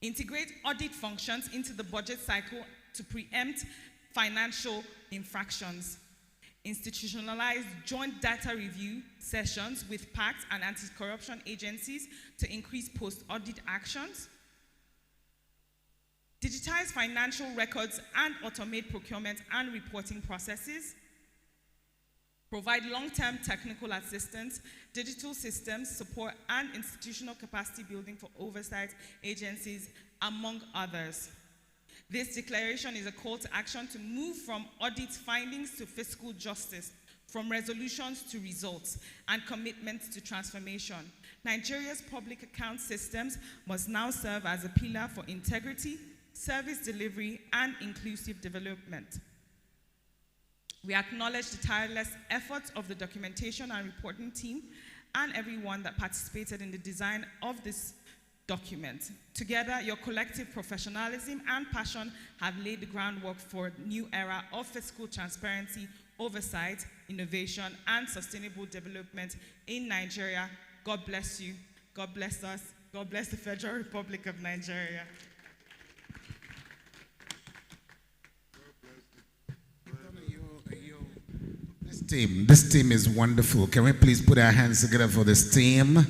Integrate audit functions into the budget cycle to preempt financial infractions. Institutionalize joint data review sessions with PACT and anti-corruption agencies to increase post-audit actions. Digitize financial records and automate procurement and reporting processes. Provide long-term technical assistance, digital systems support, and institutional capacity building for oversight agencies, among others. This declaration is a call to action to move from audit findings to fiscal justice, from resolutions to results, and commitments to transformation. Nigeria's public account systems must now serve as a pillar for integrity, service delivery, and inclusive development. We acknowledge the tireless efforts of the documentation and reporting team and everyone that participated in the design of this document. Together, your collective professionalism and passion have laid the groundwork for a new era of fiscal transparency, oversight, innovation, and sustainable development in Nigeria. God bless you. God bless us. God bless the Federal Republic of Nigeria.
This team is wonderful. Can we please put our hands together for this team?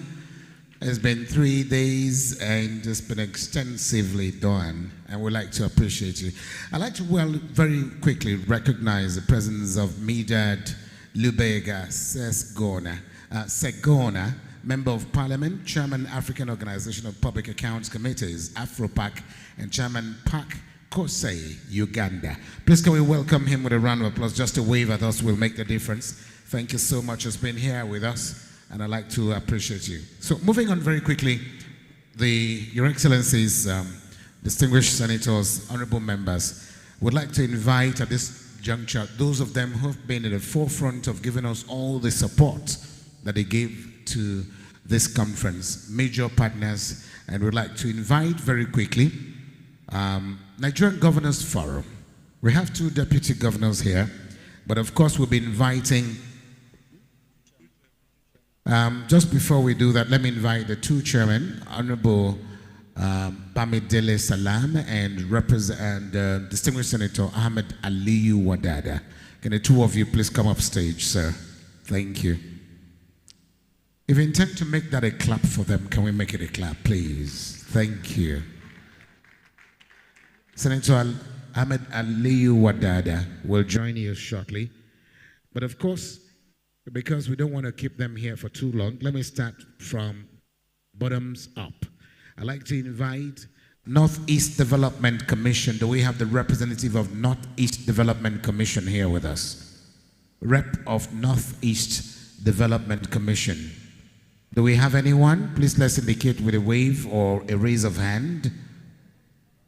It's been 3 days and it's been extensively done, and we'd like to appreciate you. I'd like to very quickly recognize the presence of Midad Lubega Segona, Member of Parliament, Chairman, African Organization of Public Accounts Committees, AfroPAC, and Chairman PAC Kosei, Uganda. Please can we welcome him with a round of applause. Just a wave at us will make the difference. Thank you so much for being here with us, and I'd like to appreciate you. So moving on very quickly, Your Excellencies, distinguished senators, honorable members, would like to invite at this juncture those of them who have been at the forefront of giving us all the support that they gave to this conference, major partners, and we'd like to invite very quickly Nigerian Governors Forum. We have 2 deputy governors here, But of course, we'll be inviting, just before we do that, let me invite the two chairmen, Honorable Bamidele Salam and Distinguished Senator Ahmed Aliyu Wadada. Can the two of you please come up stage, sir? Thank you. If you intend to make that a clap for them, can we make it a clap, please? Thank you. Senator Ahmed Aliyu Wadada will join you shortly. But of course, because we don't want to keep them here for too long, let me start from bottoms up. I'd like to invite Northeast Development Commission. Do we have the representative of Northeast Development Commission here with us? Rep of Northeast Development Commission. Do we have anyone? Please let's indicate with a wave or a raise of hand.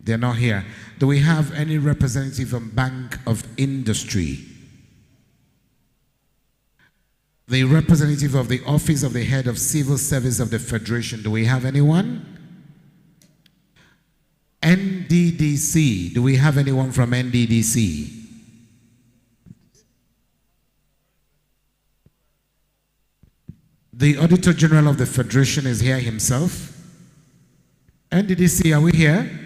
They're not here. Do we have any representative from Bank of Industry? The representative of the Office of the Head of Civil Service of the Federation. Do we have anyone? NDDC. Do we have anyone from NDDC? The Auditor General of the Federation is here himself. NDDC, are we here?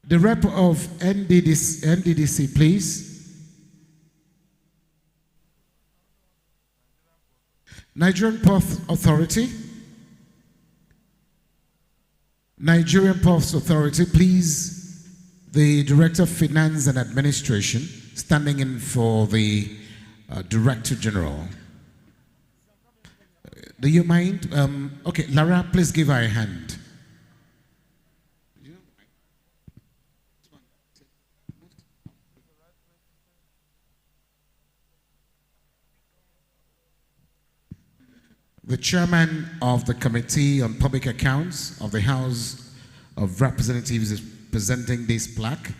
The rep of NDDC, please. Nigerian Ports Authority. Nigerian Ports Authority, please. The Director of Finance and Administration, standing in for the Director General. Do you mind? Okay, Lara, please give her a hand. The chairman of the Committee on Public Accounts of the House of Representatives is presenting this plaque.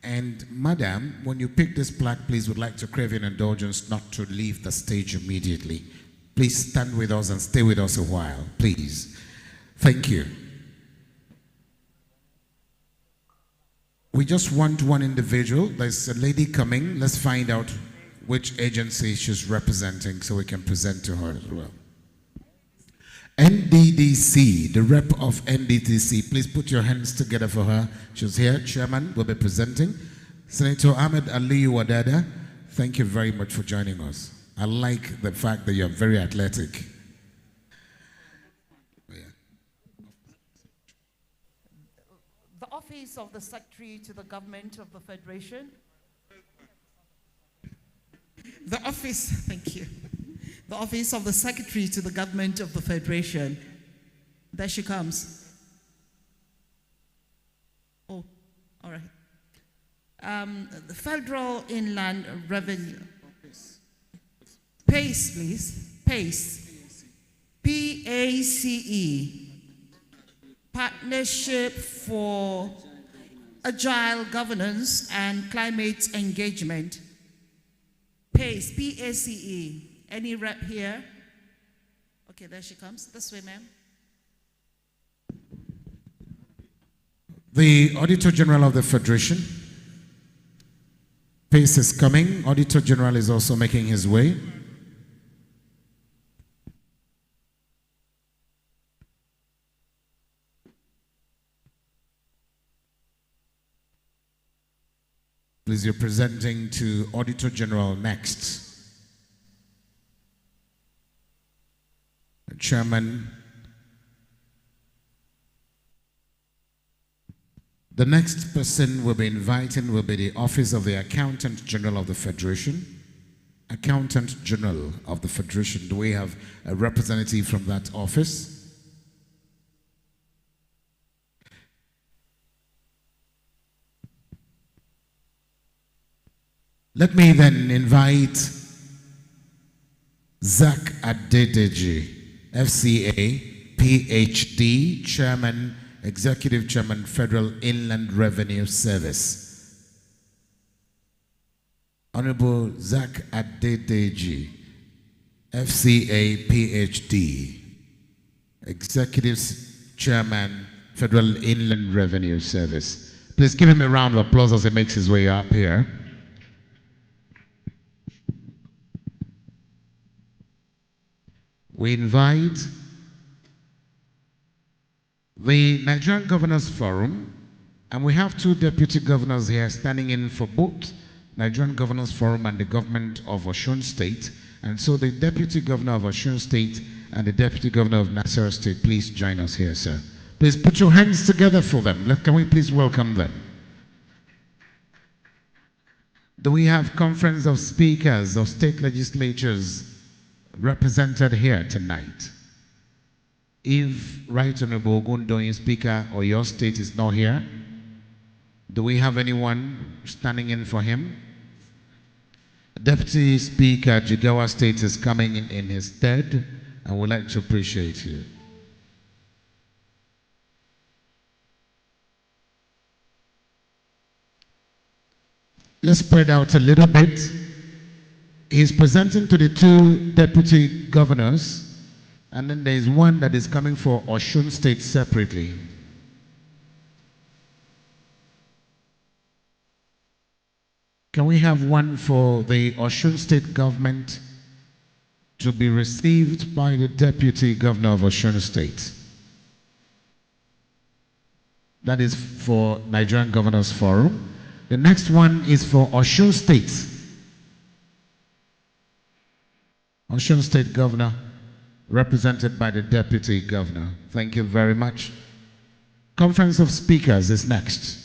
And madam, when you pick this plaque, please would like to crave your indulgence not to leave the stage immediately. Please stand with us and stay with us a while, please. Thank you. We just want one individual. There's a lady coming. Let's find out which agency she's representing so we can present to her as well. NDDC, the rep of NDDC, please put your hands together for her. She's here. Chairman will be presenting. Senator Ahmed Aliyu Wadada, thank you very much for joining us. I like the fact that you're very athletic.
The Office of the Secretary to the Government of the Federation. The Office, thank you. The Office of the Secretary to the Government of the Federation. There she comes. Oh, all right. The Federal Inland Revenue. PACE, please. PACE. PACE. Partnership for Agile Governance and Climate Engagement. PACE. PACE. Any rep here? Okay, there she comes. This way, ma'am.
The Auditor General of the Federation. PACE is coming. Auditor General is also making his way. Please, you're presenting to Auditor General next. Chairman. The next person we'll be inviting will be the Office of the Accountant General of the Federation. Accountant General of the Federation. Do we have a representative from that office? Let me then invite Zach Adedeji, FCA, PhD, Chairman, Executive Chairman, Federal Inland Revenue Service. Honorable Zach Adedeji, FCA PhD, Executive Chairman, Federal Inland Revenue Service. Please give him a round of applause as he makes his way up here. We invite the Nigerian Governors Forum, and we have two deputy governors here standing in for both Nigerian Governors Forum and the government of Osun State. And so the deputy governor of Osun State and the deputy governor of Nasarawa State, please join us here, sir. Please put your hands together for them. Can we please welcome them? Do we have conference of speakers of state legislatures represented here tonight? If Right Honorable Ogundoyin Speaker or your state is not here, do we have anyone standing in for him? Deputy Speaker Jigawa State is coming in his stead, and we'd like to appreciate you. Let's spread out a little bit. He's presenting to the two deputy governors, and then there is one that is coming for Osun State separately. Can we have one for the Osun State government to be received by the deputy governor of Osun State? That is for Nigerian Governors Forum. The next one is for Osun State. Osun State governor, represented by the deputy governor. Thank you very much. Conference of speakers is next.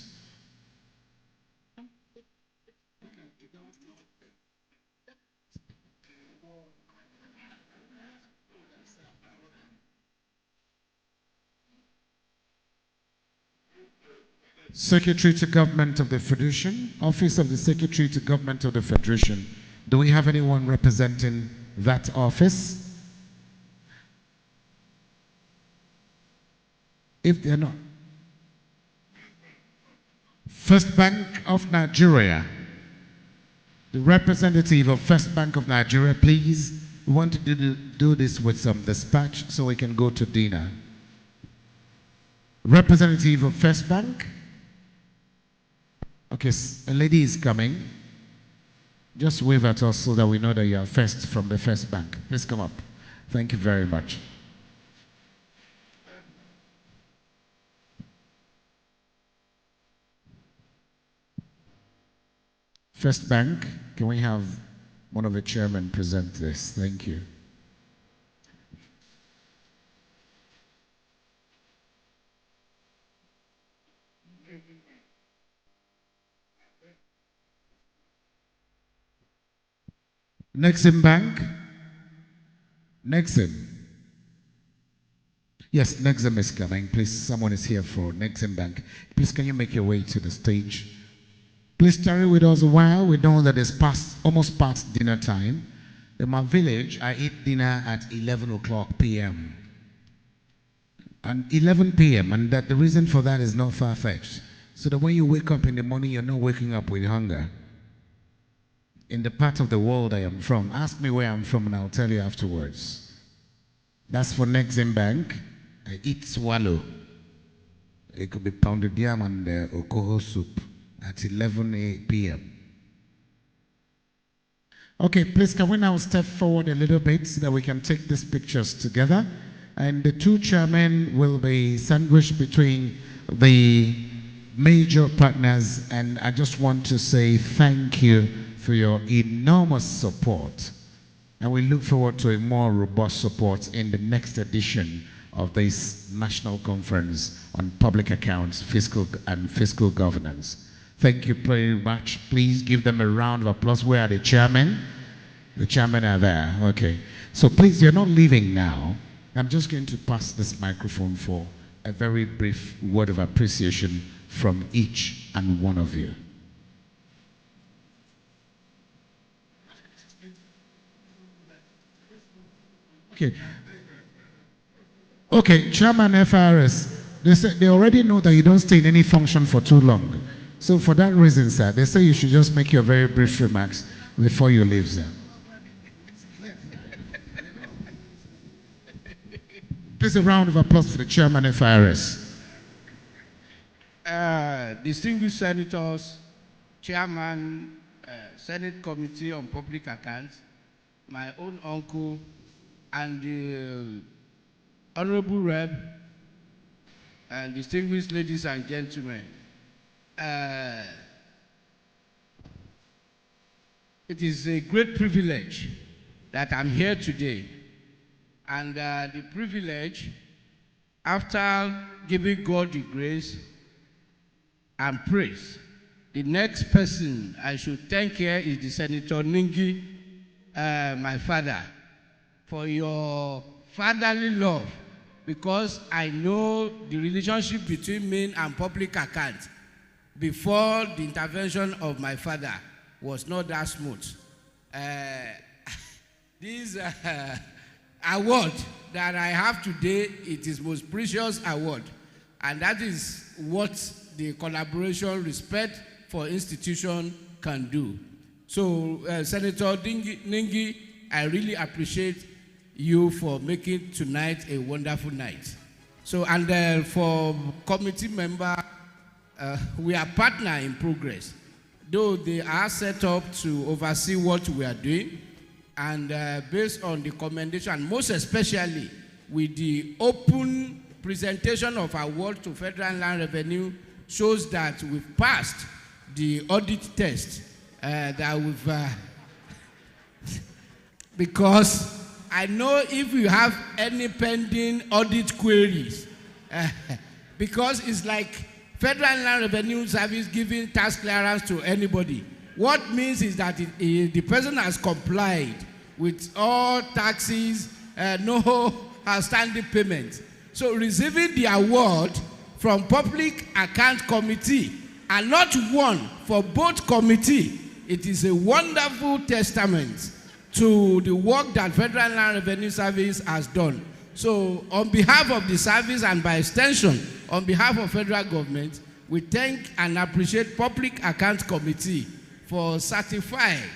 Secretary to Government of the Federation, Office of the Secretary to Government of the Federation. Do we have anyone representing that office? If they're not. First Bank of Nigeria. The representative of First Bank of Nigeria, please. We want to do this with some dispatch so we can go to dinner. Representative of First Bank. Okay, a lady is coming. Just wave at us so that we know that you are first from the First Bank. Please come up. Thank you very much. First Bank, can we have one of the chairmen present this? Thank you. Nexim Bank. Nexim. Yes, Nexim is coming. Please, someone is here for Nexim Bank. Please, can you make your way to the stage? Please tarry with us a while. We know that it's almost past dinner time. In my village, I eat dinner at 11 o'clock p.m. And 11 p.m. And that the reason for that is not far-fetched. So that when you wake up in the morning, you're not waking up with hunger. In the part of the world I am from, ask me where I'm from and I'll tell you afterwards. That's for Nexim Bank. I eat swallow. It could be pounded yam and okoho soup at 11 p.m. Okay, please can we now step forward a little bit so that we can take these pictures together? And the two chairmen will be sandwiched between the major partners, and I just want to say thank you for your enormous support. And we look forward to a more robust support in the next edition of this National Conference on Public Accounts, Fiscal and Fiscal Governance. Thank you very much. Please give them a round of applause. Where are the chairmen? The chairmen are there. Okay. So please, you're not leaving now. I'm just going to pass this microphone for a very brief word of appreciation from each and one of you. Okay. Okay, Chairman FRS, they already know that you don't stay in any function for too long. So for that reason, sir, they say you should just make your very brief remarks. before you leave, sir. Please, a round of applause for the chairman FIRS.
Distinguished senators, chairman, Senate Committee on Public Accounts, my own uncle, and the honorable rep, and distinguished ladies and gentlemen. It is a great privilege that I'm here today. And the privilege, after giving God the grace and praise, the next person I should thank here is the Senator Ningi, my father, for your fatherly love, because I know the relationship between me and public accounts before the intervention of my father was not that smooth. This award that I have today, it is most precious award, and that is what the collaboration, respect for institution can do. So, Senator Ningi, I really appreciate you for making tonight a wonderful night. So, and for committee member, we are partner in progress, though they are set up to oversee what we are doing, and based on the commendation, most especially with the open presentation of award to Federal Land Revenue, shows that we've passed the audit test that we've because I know if you have any pending audit queries, because it's like Federal Land Revenue Service giving tax clearance to anybody. What means is that the person has complied with all taxes, no outstanding payments. So receiving the award from Public Account Committee, and not one, for both committee, it is a wonderful testament to the work that Federal Land Revenue Service has done. So on behalf of the service and by extension, on behalf of federal government, we thank and appreciate Public Account Committee for certifying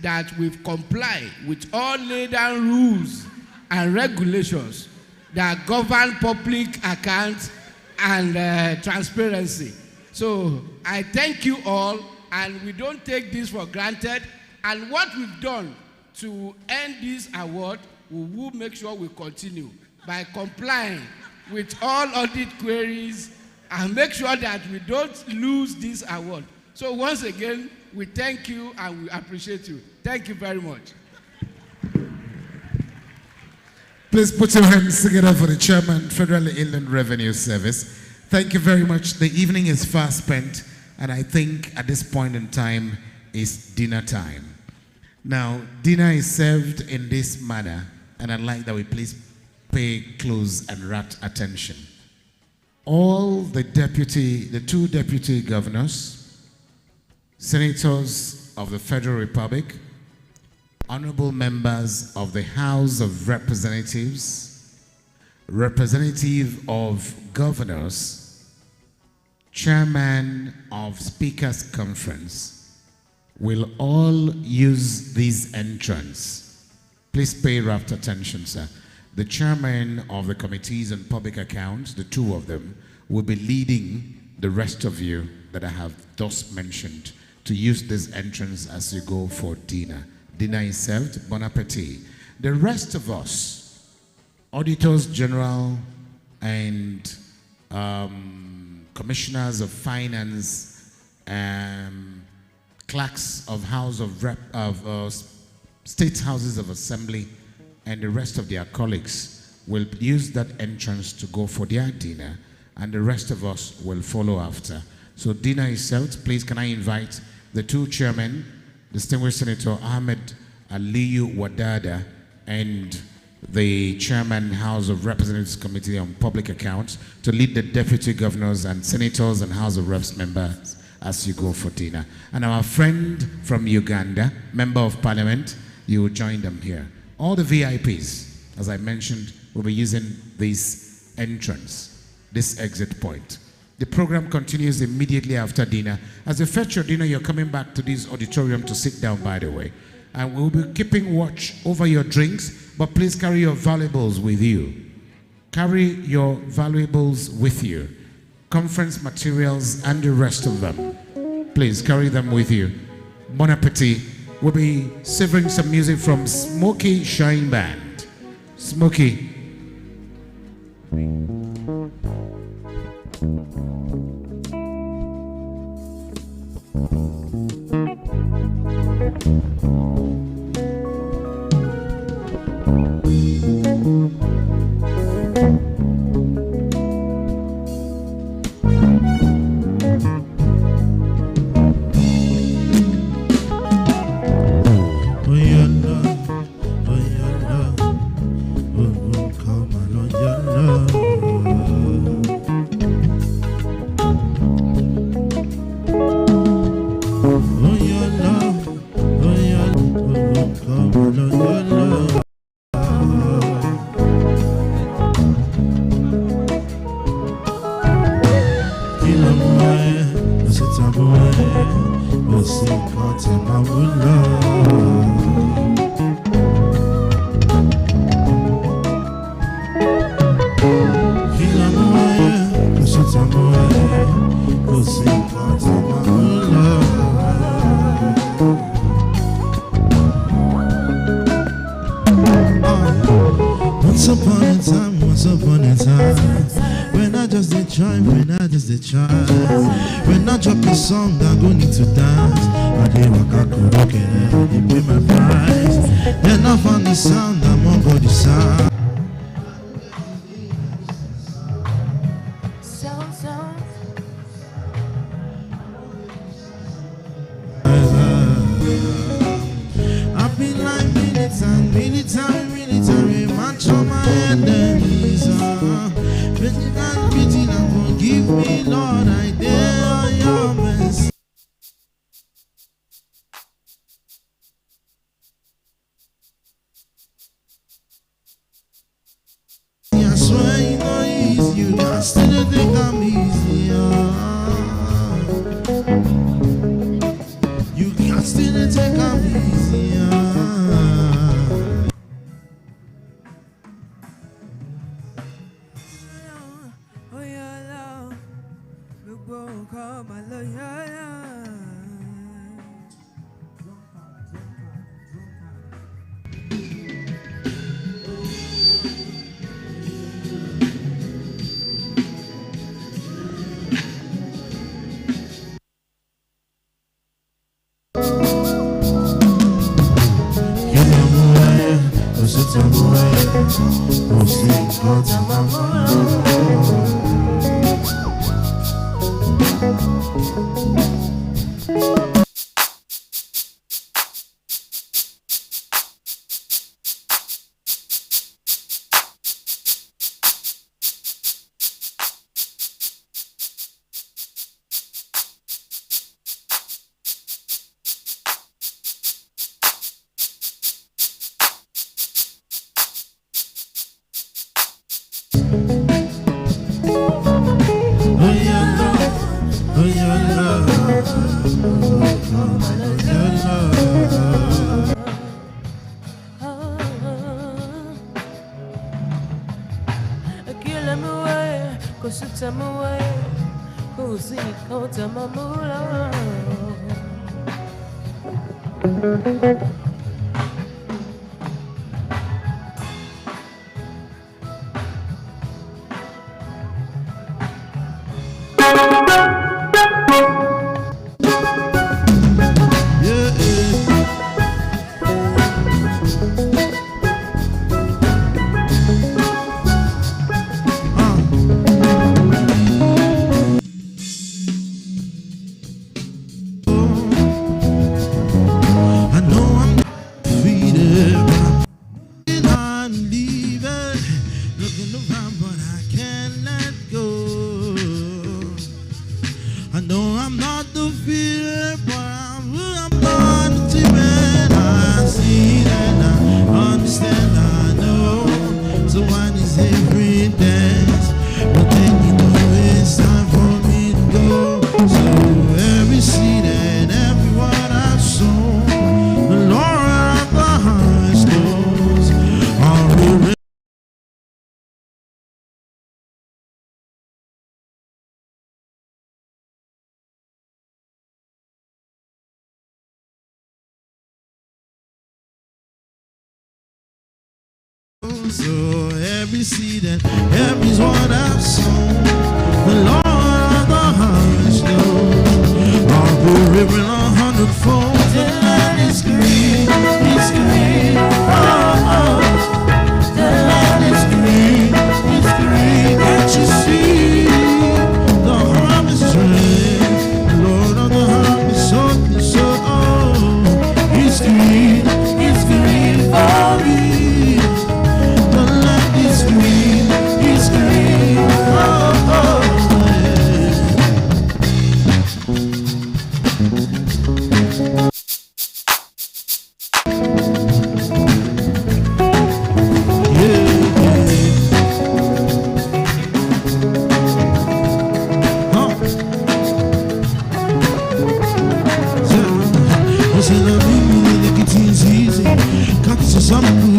that we've complied with all laid down rules and regulations that govern public accounts and transparency. So I thank you all, and we don't take this for granted. And what we've done to end this award, we will make sure we continue by complying with all audit queries and make sure that we don't lose this award. So once again, we thank you and we appreciate you. Thank you very much.
Please put your hands together for the chairman, Federal Inland Revenue Service. Thank you very much. The evening is fast spent, and I think at this point in time is dinner time. Now, dinner is served in this manner, and I'd like that we please pay close and rapt attention. All the two deputy governors, senators of the Federal Republic, honorable members of the House of Representatives, representative of governors, chairman of Speakers Conference, will all use this entrance. Please pay rapt attention, sir. The chairman of the committees on public accounts, the two of them, will be leading the rest of you that I have just mentioned to use this entrance as you go for dinner. Dinner is served. Bon appetit. The rest of us, auditors general and commissioners of finance, clerks of state houses of assembly, and the rest of their colleagues will use that entrance to go for their dinner, and the rest of us will follow after. So dinner is served. Please, can I invite the two chairmen, distinguished Senator Ahmed Aliyu Wadada and the chairman, House of Representatives Committee on Public Accounts, to lead the deputy governors and senators and House of Reps members as you go for dinner. And our friend from Uganda, Member of Parliament, you will join them here. All the VIPs, as I mentioned, will be using this entrance, this exit point. The program continues immediately after dinner. As you fetch your dinner, you're coming back to this auditorium to sit down, by the way. And we'll be keeping watch over your drinks, but please carry your valuables with you. Carry your valuables with you. Conference materials and the rest of them. Please carry them with you. Bon appetit. We'll be savoring some music from Smoky Shine Band. Smoky.
When I drop a song, I go need to dance. I dey waka koroke, I dey pay my price. Then I found the sound, I'm on God the sound. I've been like military, match on my enemies. Beating and forgive me, Lord, I dare your mercy. I swear you know easy, you got still think I'm easier. You got still think I'm easier. I know I'm So every seed and every one I've sown, the Lord of the harvest knows. I'll be reaping 100-fold. The land is green, it's green. Oh, oh. The land is green, it's green. Can't you see? The harvest is red. The Lord of the harvest so oh, it's green for me. The land is green, it's green. Oh, oh,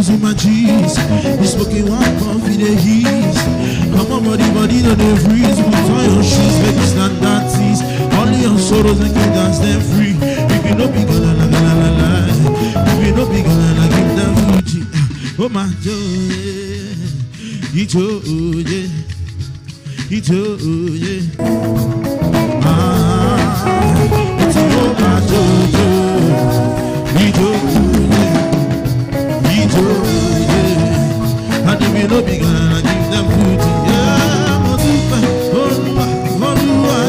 in my G's, he's smoking one puff in the heat. Come on, body, no they freeze. Put on your shoes, make you stand that tease. Only your sorrows make you dance them free. If you know big gonna la la la la. If you know big gonna la give them Fuji. Oh my joy, it's oh my joy, and if you know big gonna give them food, yeah,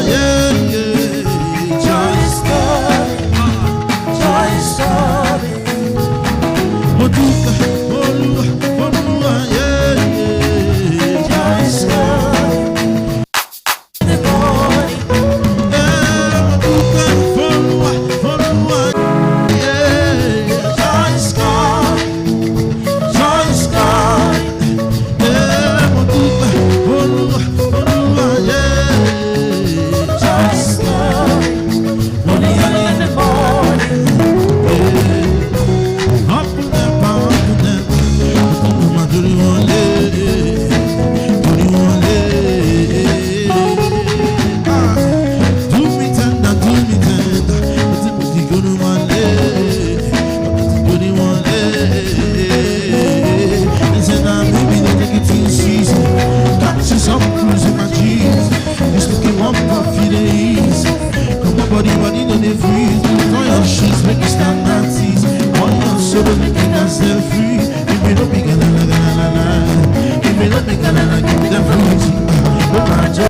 yeah, yeah. Joy is coming. Yeah, yeah. Joy is coming. In the morning. Yeah, joy is coming. Joy is coming. Body, no they freeze. All your shoes make you stand and tease. All your sorrows make you dance them free. If you don't be gonna la la la la. If you don't be gonna la give them Fuji. Oh my joy.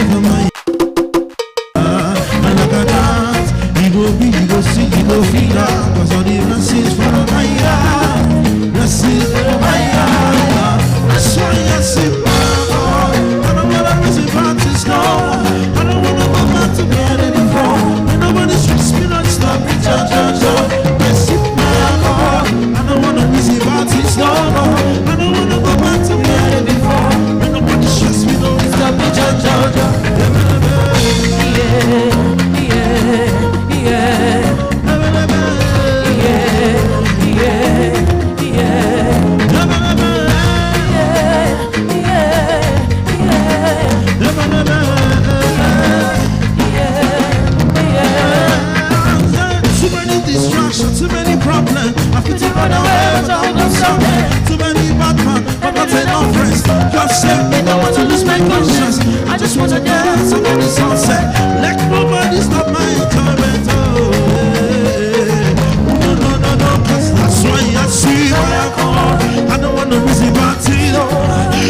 for my and like a dance, he go be, he go sing, he go feel that. Cause all the blessings for my yard, blessings for my yard. That's why I say, Mama, I don't wanna miss a parties, no. I don't wanna go back to bed anymore. When nobody stress me, not stop me, Yes, Mama, I don't wanna miss a parties, no. I don't wanna go back to bed anymore. When nobody stress me, no stop me, Too many problems, I feel to run away, but I don't something. Too many bad men, but not enough friends. Just save me, don't want to lose my conscience. I just want to dance under the sunset. Let nobody stop my enjoyment. Oh, no, cause that's why I see where I go. I don't want to miss a party, no.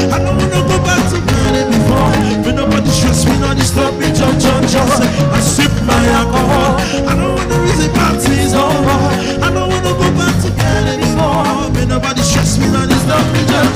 I don't want to go back to bed before. But nobody stress me, nobody stop me, just. I sip my alcohol. I don't want to miss a party, no. I don't want to go back to bed anymore. But nobody stress me, nobody stop me, just.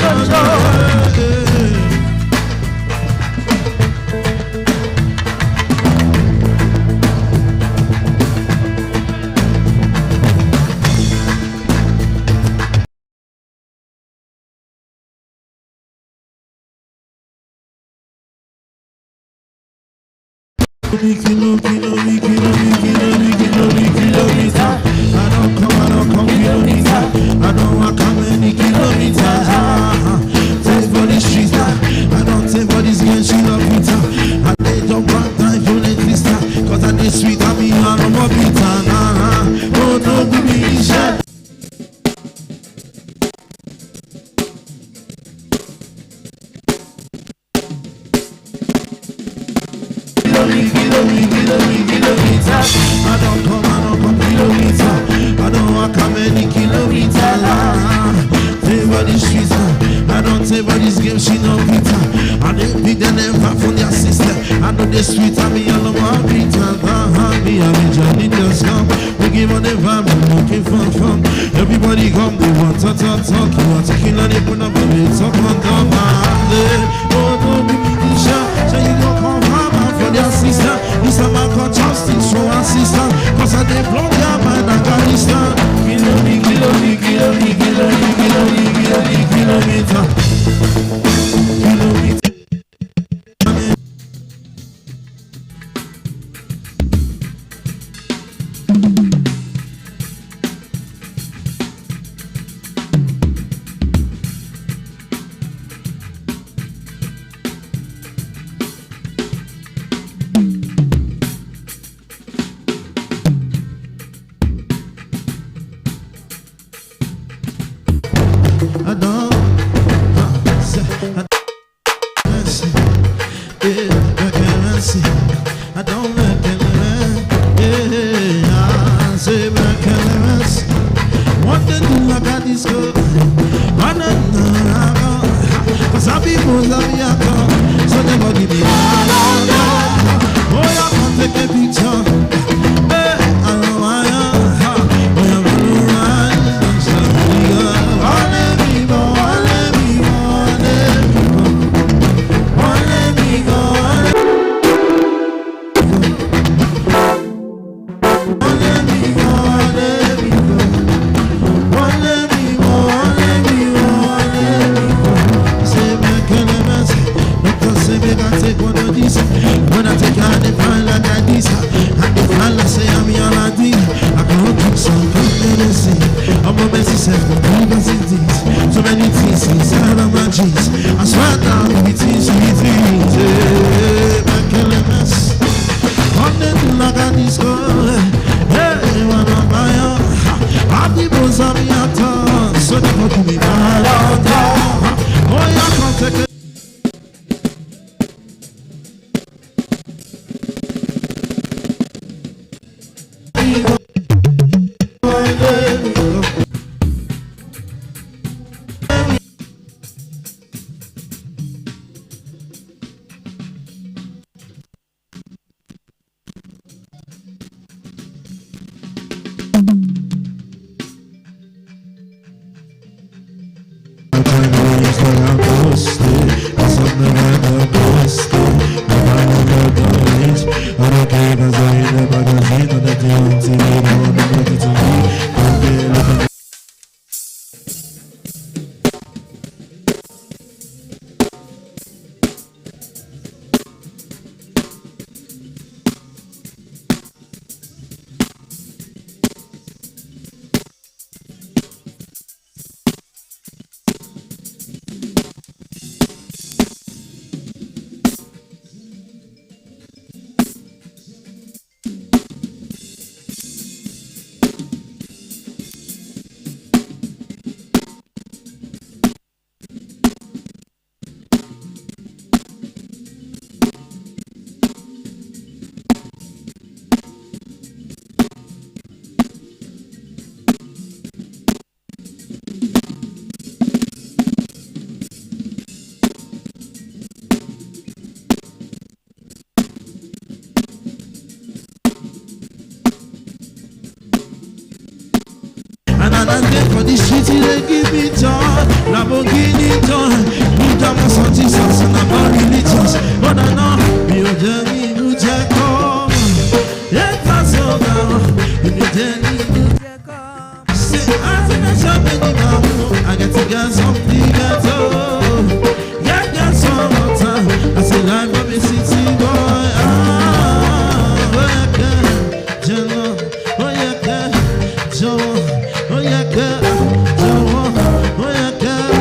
best. I got knowledge. I don't care cause I in the magazine or the TV. I want to make it to me. Okay, look at me. For the city they give me joy, Lamborghini joy. Me down my son Jesus and I'm not religious, but I know me o journey no Jacob. Yeah, that's all now. Me journey no Jacob. Say I think I shall be the I get to get something better. Yeah, get some more time. I say life of a city boy. Ah, oh yeah, Jello, oh yeah, Joe. Oh yeah, girl. Oh yeah, girl.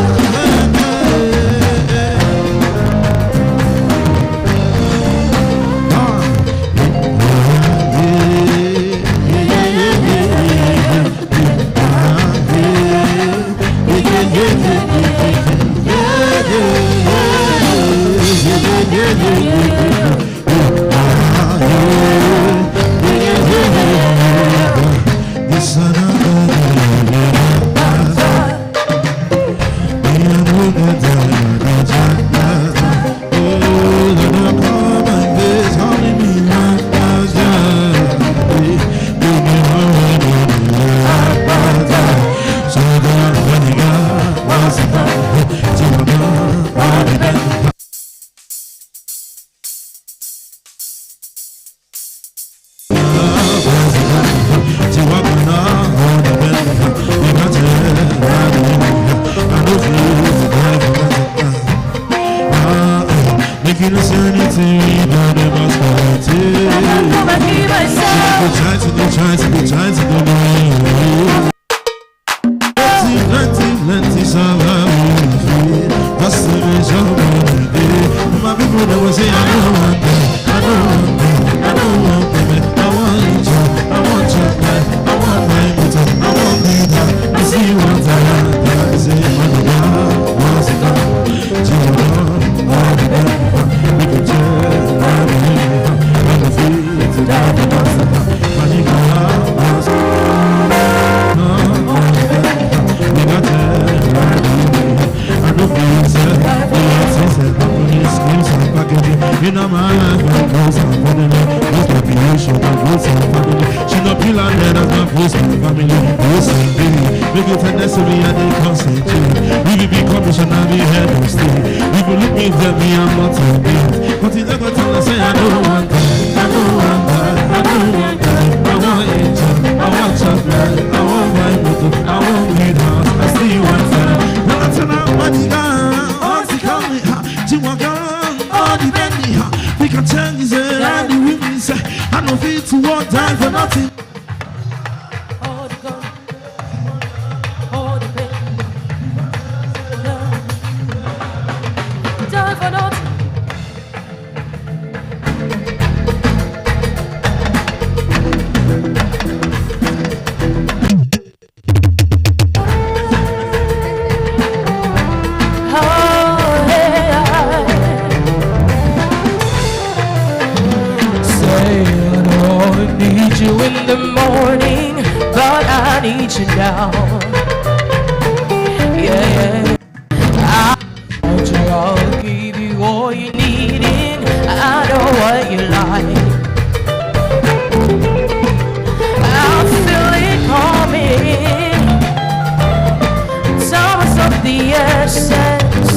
The essence.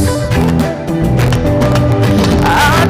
I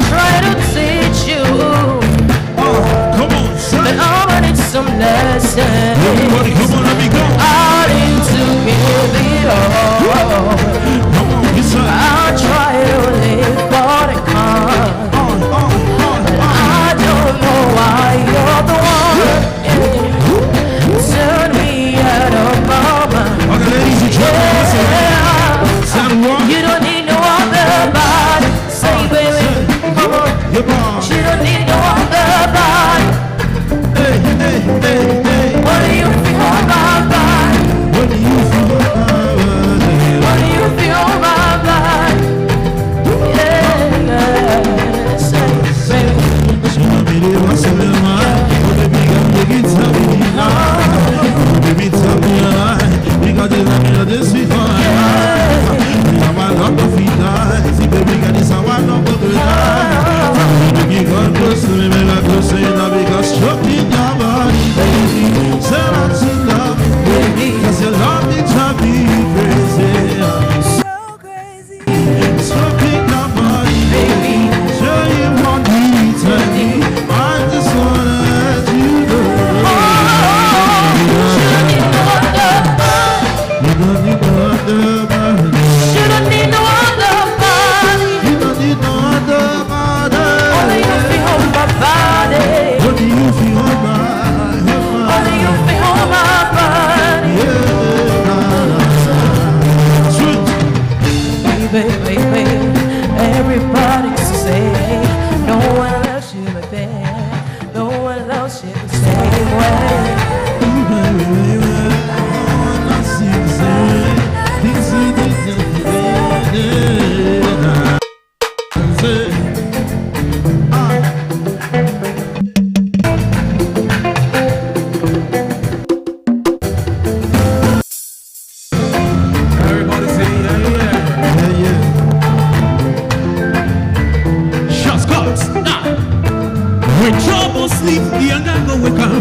trouble sleep, the younger go wake up.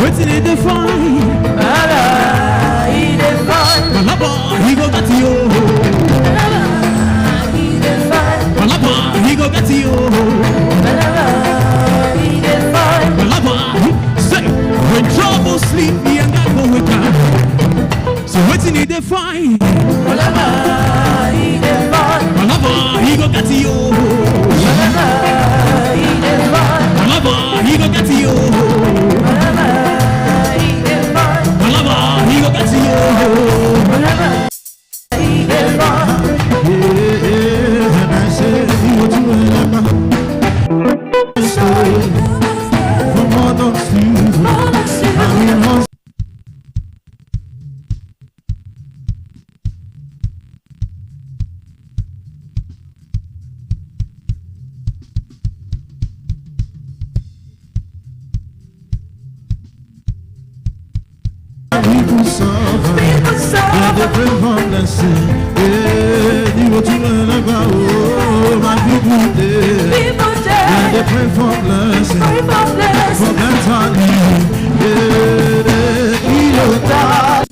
Waiting in the fine. Malaba, he define. Malaba, he go get you. Malaba, he define. Malaba, he go get you. Malaba, he define. Malaba, say, when trouble sleep, the younger go wake up. So waiting in the fine. Malaba, he define. Malaba, he go get you. Malaba, he define. Malaba, he go get you. Malaba, he define. Malaba, he go get you. Malaba, he define. Yeah, and I say you to remember. From all of sleep, I mean, people suffer, yeah, they pray for blessing. Yeah, you go to wherever, oh, my people there. Yeah, they pray for blessing, for better living. Yeah, you know that.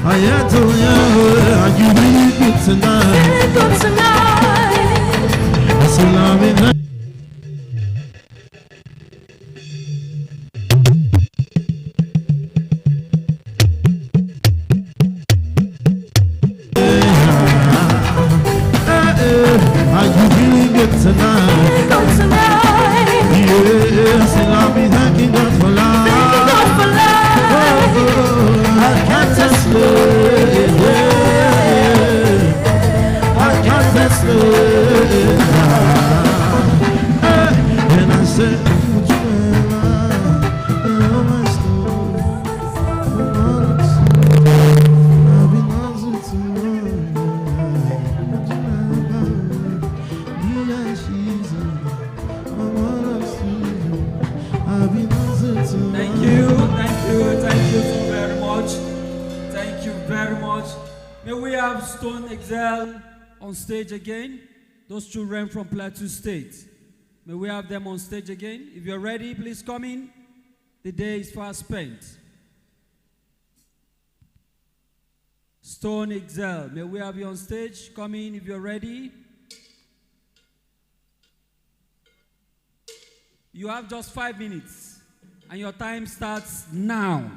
I had to are you really good tonight? Really good tonight. I still love it. Are you feeling good tonight? Really good tonight. Yeah, I still love me. Thanking God for life. Thanking God for life. I can't explain, I can't explain. And I said,
May we have Stone Excel on stage again. Those children from Plateau State. May we have them on stage again. If you're ready, please come in. The day is fast spent. Stone Excel, may we have you on stage? Come in if you're ready. You have just 5 minutes, and your time starts now.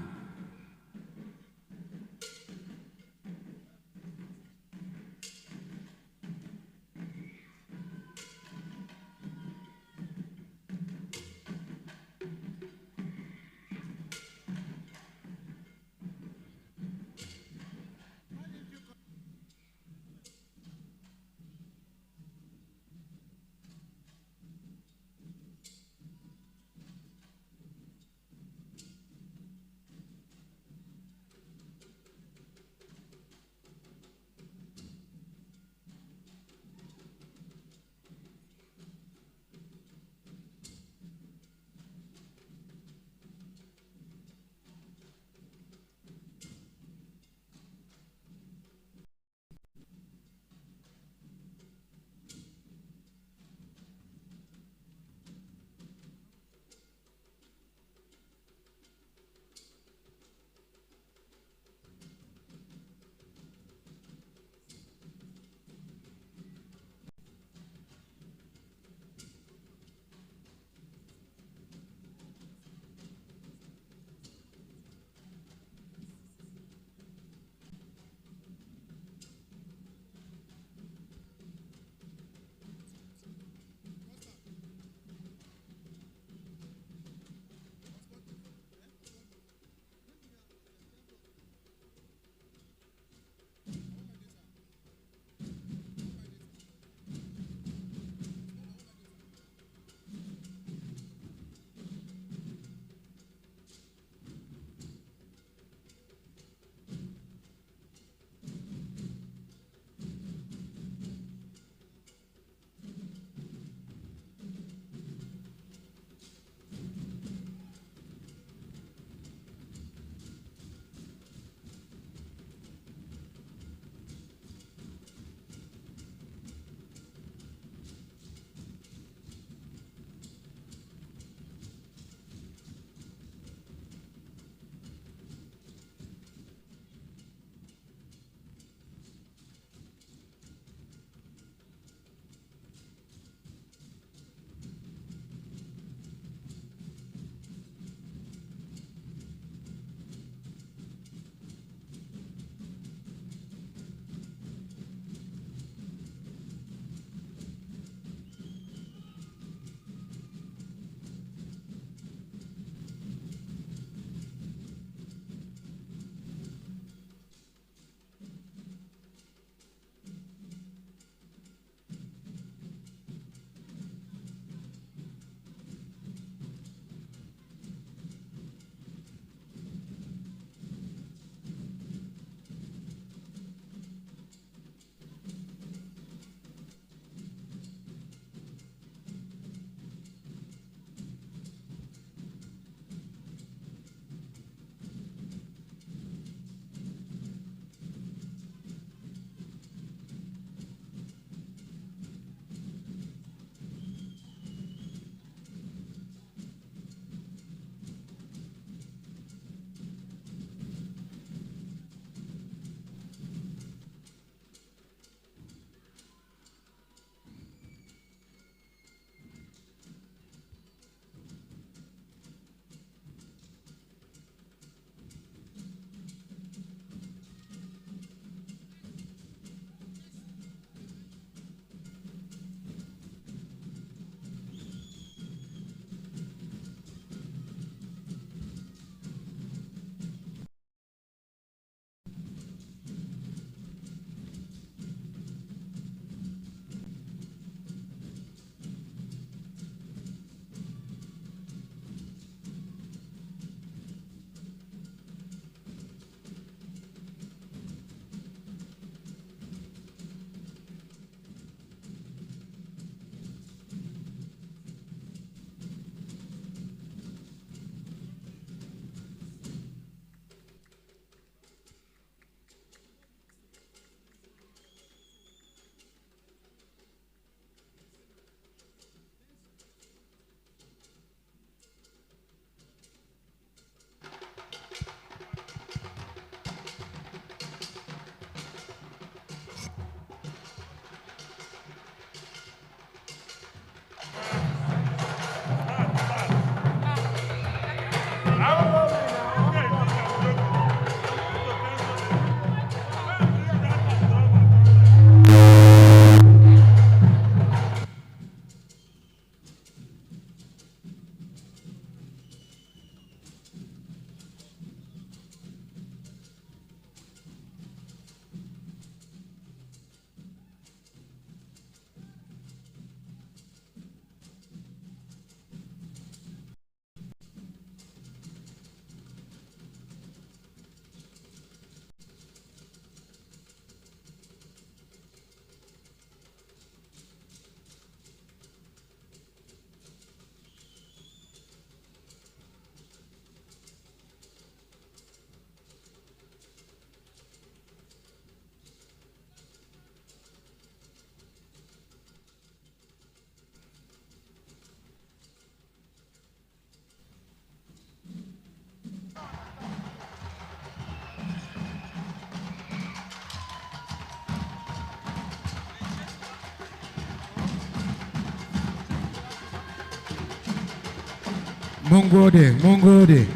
Mungode, Mungode.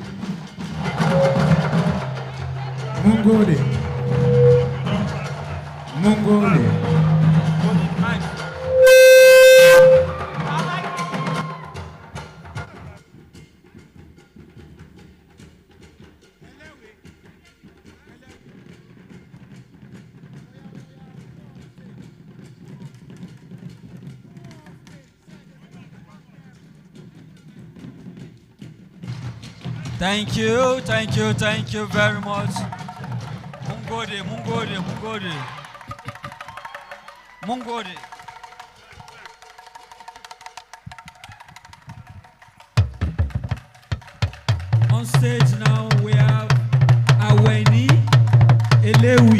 Mungode. Mungode.
Thank you very much. Mungode, Mungode, Mungode. Mungode.
On stage now we have Aweni Elewi.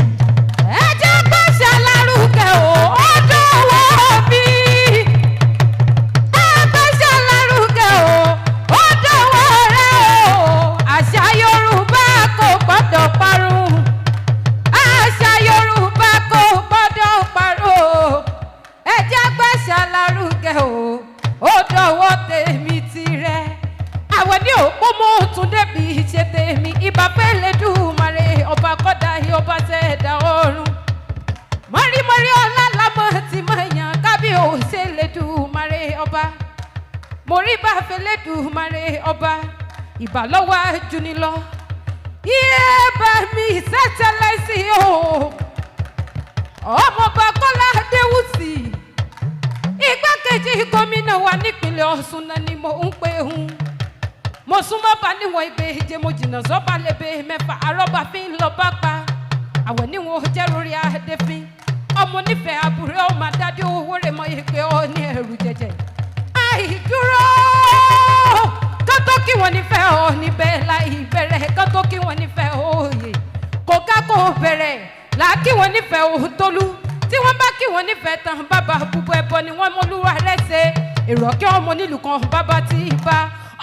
Moriba feledu mare oba ibalowa junilo iye ba mi satellite o ọmọ Bakola Adewusi igbákejì gómìnà wa nípínlẹ̀ Ọ̀ṣun náà ni mo ń pè hun mo súnmọ́ bá níwọ̀n ìgbéje mo jìnnà sọ́ba lebe mẹ́fà arọ́bà fi ń lọ bá pa àwọn níwọ̀n jẹ́ lórí adéfín ọmọ nífẹ̀ẹ́ àbúrò ọmọ adádé owó rẹ̀ mọ ìpè ọ ní ẹrù jẹjẹ dúró kátó kí wọ́n nífẹ̀ẹ́ ọ níbẹ̀ láì bẹ̀rẹ̀ kátó kí wọ́n nífẹ̀ẹ́ òye kò ká kó bẹ̀rẹ̀ là kí wọ́n nífẹ̀ẹ́ òun tólú tí wọ́n bá kí wọ́n nífẹ̀ẹ́ tán bàbá búbu ẹbọ ni wọ́n mọ́lúwa rẹ̀ ṣe èrò kí ọmọ nílùú kan bàbá tí bá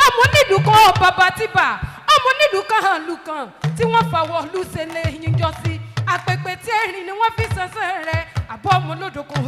ọmọ nílùú kan bàbá tí bá ọmọ nílùú kan lù kan tí wọ́n fàwọ̀ lùsẹ̀lẹ̀ yíjọ sí àpèpè tí ẹ̀rìn ni wọ́n fi sẹ́sẹ́ rẹ̀ àbọ̀ ọmọ lódò kan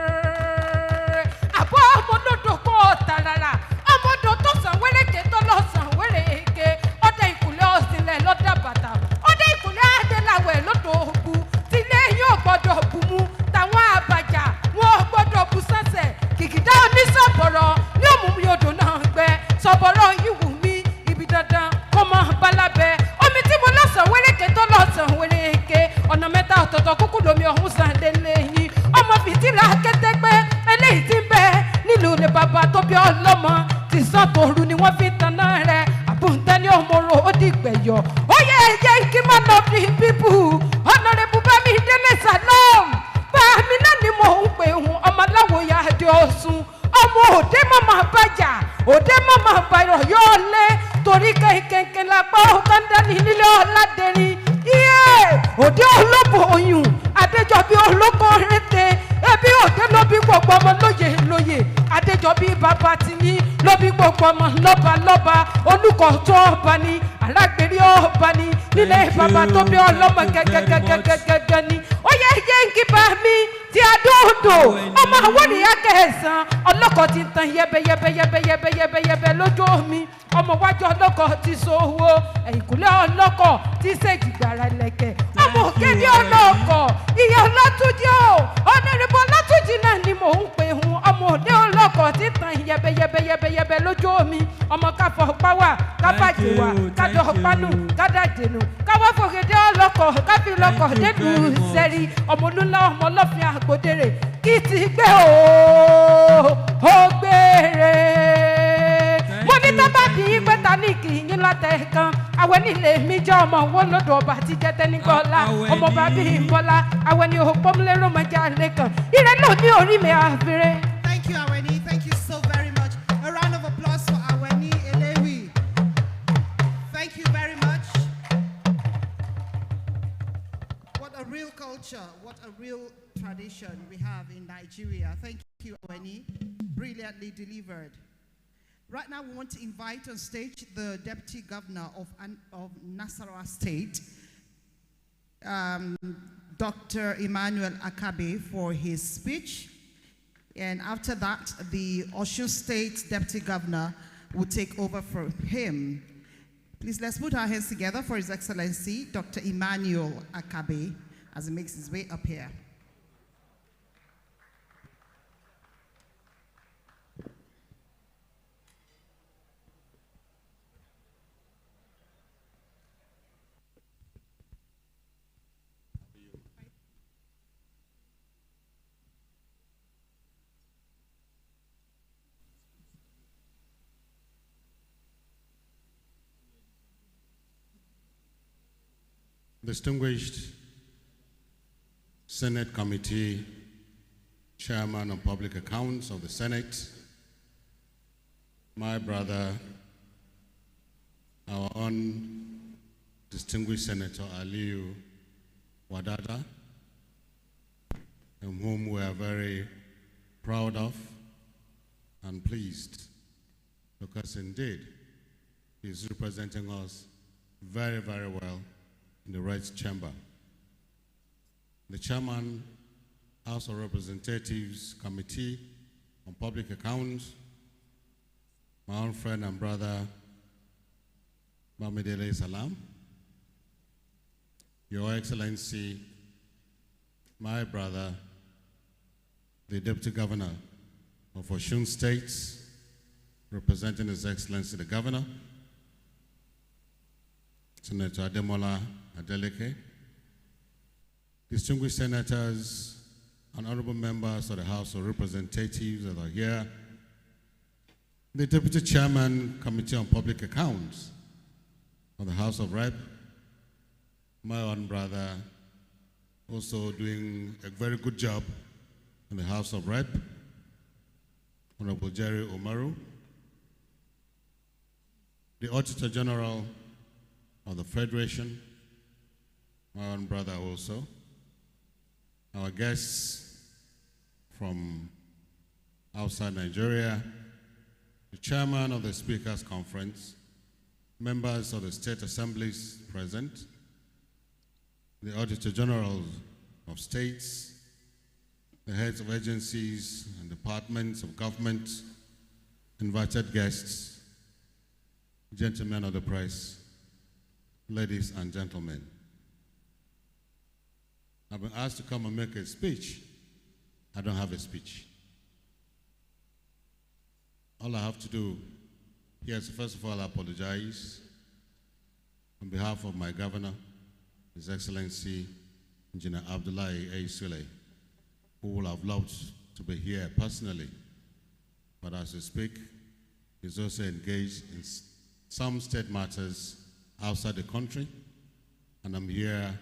tẹ́rẹ́rẹ́ àbọ̀ ọmọ lódò kan tàràrà ọmọdé tó sàn wéréke tó lọ sàn wéréke ọdẹ ìkùlẹ̀ ọ̀sìnlẹ̀ lọ́dà bàtà ọdẹ ìkùlẹ̀ adéláwẹ̀ lọ́dọ̀ òkú tilé yóò gbọ́dọ̀ bù mú táwọn àbàjá wọn gbọ́dọ̀ bù sẹ́sẹ̀ kìkìdá onísọ̀bọ̀rọ̀ ní òmùmí odò náà gbẹ sọ̀bọ̀rọ̀ yìí wù mí ibi dandan kó mọ balábẹ́ omi tí mo lọ sàn wéréke tó lọ sàn wéréke ọ̀nà mẹ́ta ọ̀tọ̀ọ̀tọ̀ kúkú lomi ọ̀hún sàn délé yín ọmọ fìtílà kẹ́tẹ́gbẹ́ eléyìí ti ń bẹ nílùú ní bàbá tó bí ọlọ́mọ ti sàn tòru ni wọ́n fi tanná rẹ̀ àbúntẹ́ ní òmòrò ó di gbẹ̀yọ̀ ó yẹ ẹ̀yẹ kí má lọ bí bíbù Honorable Bámidélé Salom bámi náà ni mò ń pè hun ọmọ aláwòye àdé Ọ̀ṣun ọmọ òde mọ́mọ́ bàjá òde mọ́mọ́ bàrọ̀ yóò lé torí kẹ̀kẹ́ lápá ọ̀kandání nílé ọ̀làdẹ̀rin iye òde olóbò oyún Adéjọbí olóko rété ebi òde ló bí gbogbo ọmọ lóye lóye Adéjọbí bàbá tìyín ló bí gbogbo ọmọ lọ́ba lọ́ba olùkọ́ tó ọba ni alágbèrè ọba ni nílé bàbá tó bí ọlọ́mọ gẹ́gẹ́gẹ́gẹ́gẹ́ ni ó yẹ kí bá mi ti adóodò ọmọ àwọn ìyá kẹsàn ọlọ́kọ̀ ti tan yẹbẹyẹbẹyẹbẹyẹbẹyẹbẹ lójú omi ọmọ wájú ọlọ́kọ̀ ti sòwò ẹ̀yìnkùlẹ̀ ọlọ́kọ̀ ti ṣèjìgbàrà lẹ̀kẹ̀ ọmọ òkèdè ọlọ́kọ̀ ìyá ọlọ́túnjì o Honorable Ọlátúnjì náà ni mò ń pè hun ọmọ òde ọlọ́kọ̀ ti tan yẹbẹyẹbẹyẹbẹyẹbẹ lójú omi ọmọ káfọ̀ páwà kábàjìwà kádọ̀ pánù kádàjẹ̀nù káwọ́ fòkèdè ọlọ́kọ̀ káfí lọ́kọ̀ dẹ́nu sẹ́rí ọmọ olúńlá ọmọ ọlọ́fin àgbòdèrè kí ti gbé ó gbére. mo ní tó bá bí pẹ́ta ní kìíní látẹ̀ kan àwọn nílé mi jẹ́ ọmọ owó lọ́dọ̀ ọba àti jẹ́tẹ́ ní gbọ́lá ọmọ bàbí ìbọ́lá àwọn ní òpómúlérò mọ́jà lẹ́kàn ìrẹ́ náà ní orí mi àfẹ́rẹ́.
Thank you, Aweni. Thank you so very much. A round of applause for Aweni Elewi. Thank you very much. What a real culture, what a real tradition we have in Nigeria. Thank you, Aweni. Brilliantly delivered. Right now, we want to invite on stage the Deputy Governor of Nasarawa State, Dr. Emmanuel Akabe, for his speech. And after that, the Osun State Deputy Governor, will take over from him. Please let's put our hands together for His Excellency, Dr. Emmanuel Akabe, as he makes his way up here.
Distinguished Senate Committee Chairman of Public Accounts of the Senate, my brother, our own distinguished Senator Aliyu Wadada, whom we are very proud of and pleased, because indeed he is representing us very, very well in the right chamber. The Chairman, House of Representatives Committee on Public Accounts, my own friend and brother, Bamidele Salam, Your Excellency, my brother, the Deputy Governor of Osun State, representing His Excellency the Governor, Senator Ademola Adeleke, distinguished senators and honorable members of the House of Representatives that are here, the Deputy Chairman, Committee on Public Accounts of the House of Rep, my own brother, also doing a very good job in the House of Rep, Honorable Jerry Omaru, the Auditor General of the Federation, my own brother also, our guests from outside Nigeria, the chairman of the Speakers Conference, members of the state assemblies present, the Auditor General of states, the heads of agencies and departments of government, invited guests, gentlemen of the press, ladies and gentlemen. I've been asked to come and make a speech. I don't have a speech. All I have to do here is, first of all, apologize on behalf of my governor, His Excellency Engineer Abdullahi A. Sule, who would have loved to be here personally. But as we speak, he's also engaged in some state matters outside the country, and I'm here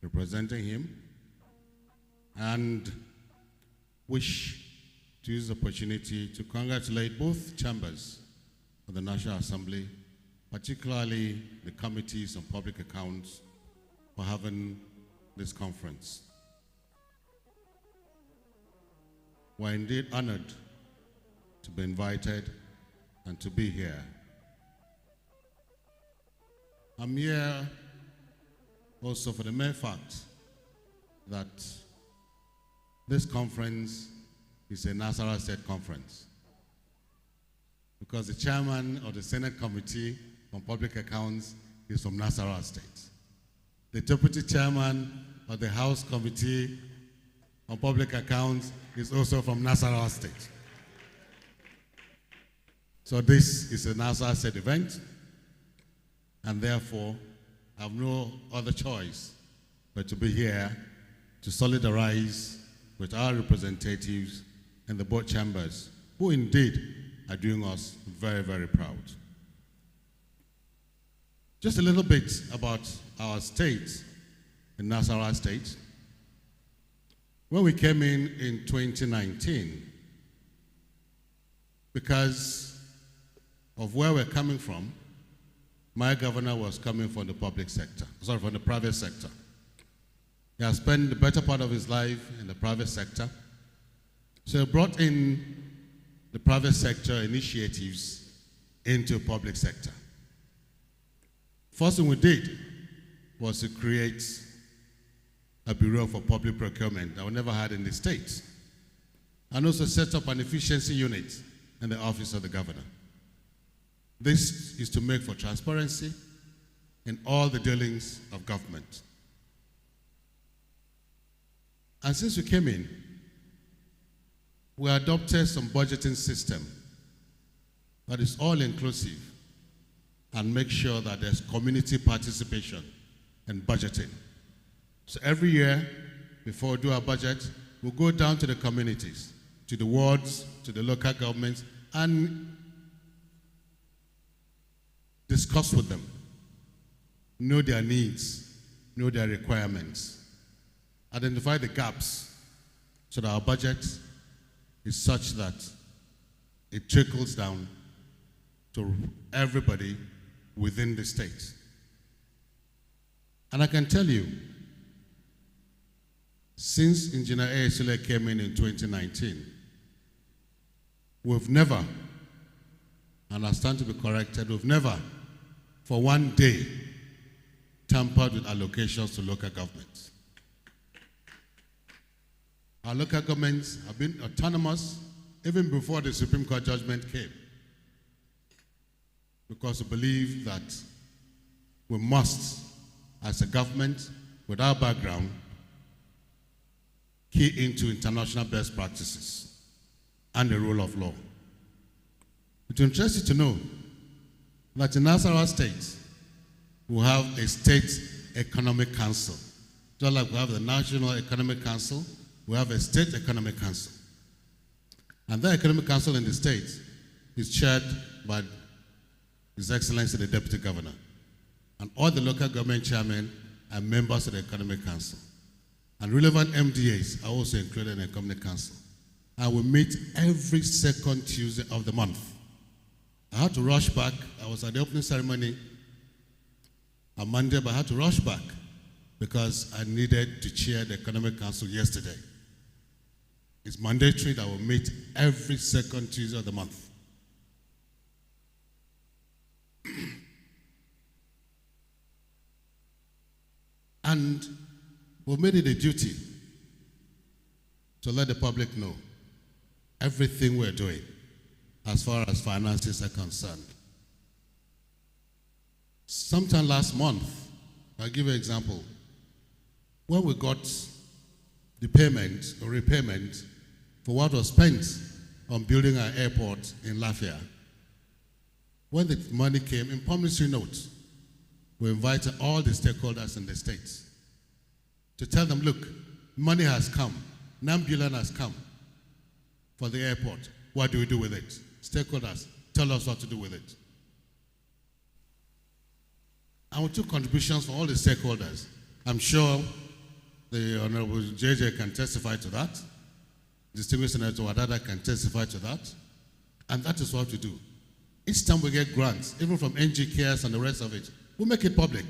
representing him, and wish to use the opportunity to congratulate both chambers of the National Assembly, particularly the committees on public accounts, for having this conference. We're indeed honored to be invited and to be here. I'm here also for the mere fact that this conference is a Nasarawa State conference, because the chairman of the Senate Committee on Public Accounts is from Nasarawa State. The deputy chairman of the House Committee on Public Accounts is also from Nasarawa State. So this is a Nasarawa State event, and therefore I have no other choice but to be here to solidarize with our representatives in the both chambers, who indeed are doing us very, very proud. Just a little bit about our state, in Nasarawa State. When we came in 2019, because of where we're coming from, my governor was coming from the public sector, from the private sector. He has spent the better part of his life in the private sector. So he brought in the private sector initiatives into the public sector. First thing we did was to create a Bureau for Public Procurement that we never had in the state, and also set up an efficiency unit in the office of the governor. This is to make for transparency in all the dealings of government. And since we came in, we adopted some budgeting system that is all-inclusive and make sure that there's community participation in budgeting. So every year, before we do our budget, we'll go down to the communities, to the wards, to the local governments, and discuss with them, know their needs, know their requirements, identify the gaps so that our budget is such that it trickles down to everybody within the state. And I can tell you, since Engineer Sule came in 2019, we've never, and I stand to be corrected, we've never for one day tampered with allocations to local governments. Our local governments have been autonomous even before the Supreme Court judgment came, because we believe that we must, as a government with our background, key into international best practices and the rule of law. It's interesting to know that in Nasarawa State, we have a state economic council. Just like we have the National Economic Council, we have a state economic council. And that economic council in the state is chaired by His Excellency the Deputy Governor. And all the local government chairmen are members of the economic council. And relevant MDAs are also included in the economic council. And we meet every second Tuesday of the month. I had to rush back. I was at the opening ceremony on Monday, but I had to rush back because I needed to chair the Economic Council yesterday. It's mandatory that we meet every second Tuesday of the month. And we made it a duty to let the public know everything we're doing as far as finances are concerned. Sometime last month, I'll give you an example. When we got the payment or repayment for what was spent on building our airport in Lafayette, when the money came in promissory notes, we invited all the stakeholders in the state to tell them, look, money has come, $9 billion has come for the airport. What do we do with it? Stakeholders, tell us what to do with it. And we took contributions from all the stakeholders. I'm sure the Honorable JJ can testify to that. Distinguished Senator Wadada can testify to that. And that is what we do. Each time we get grants, even from NG Cares and the rest of it, we make it public.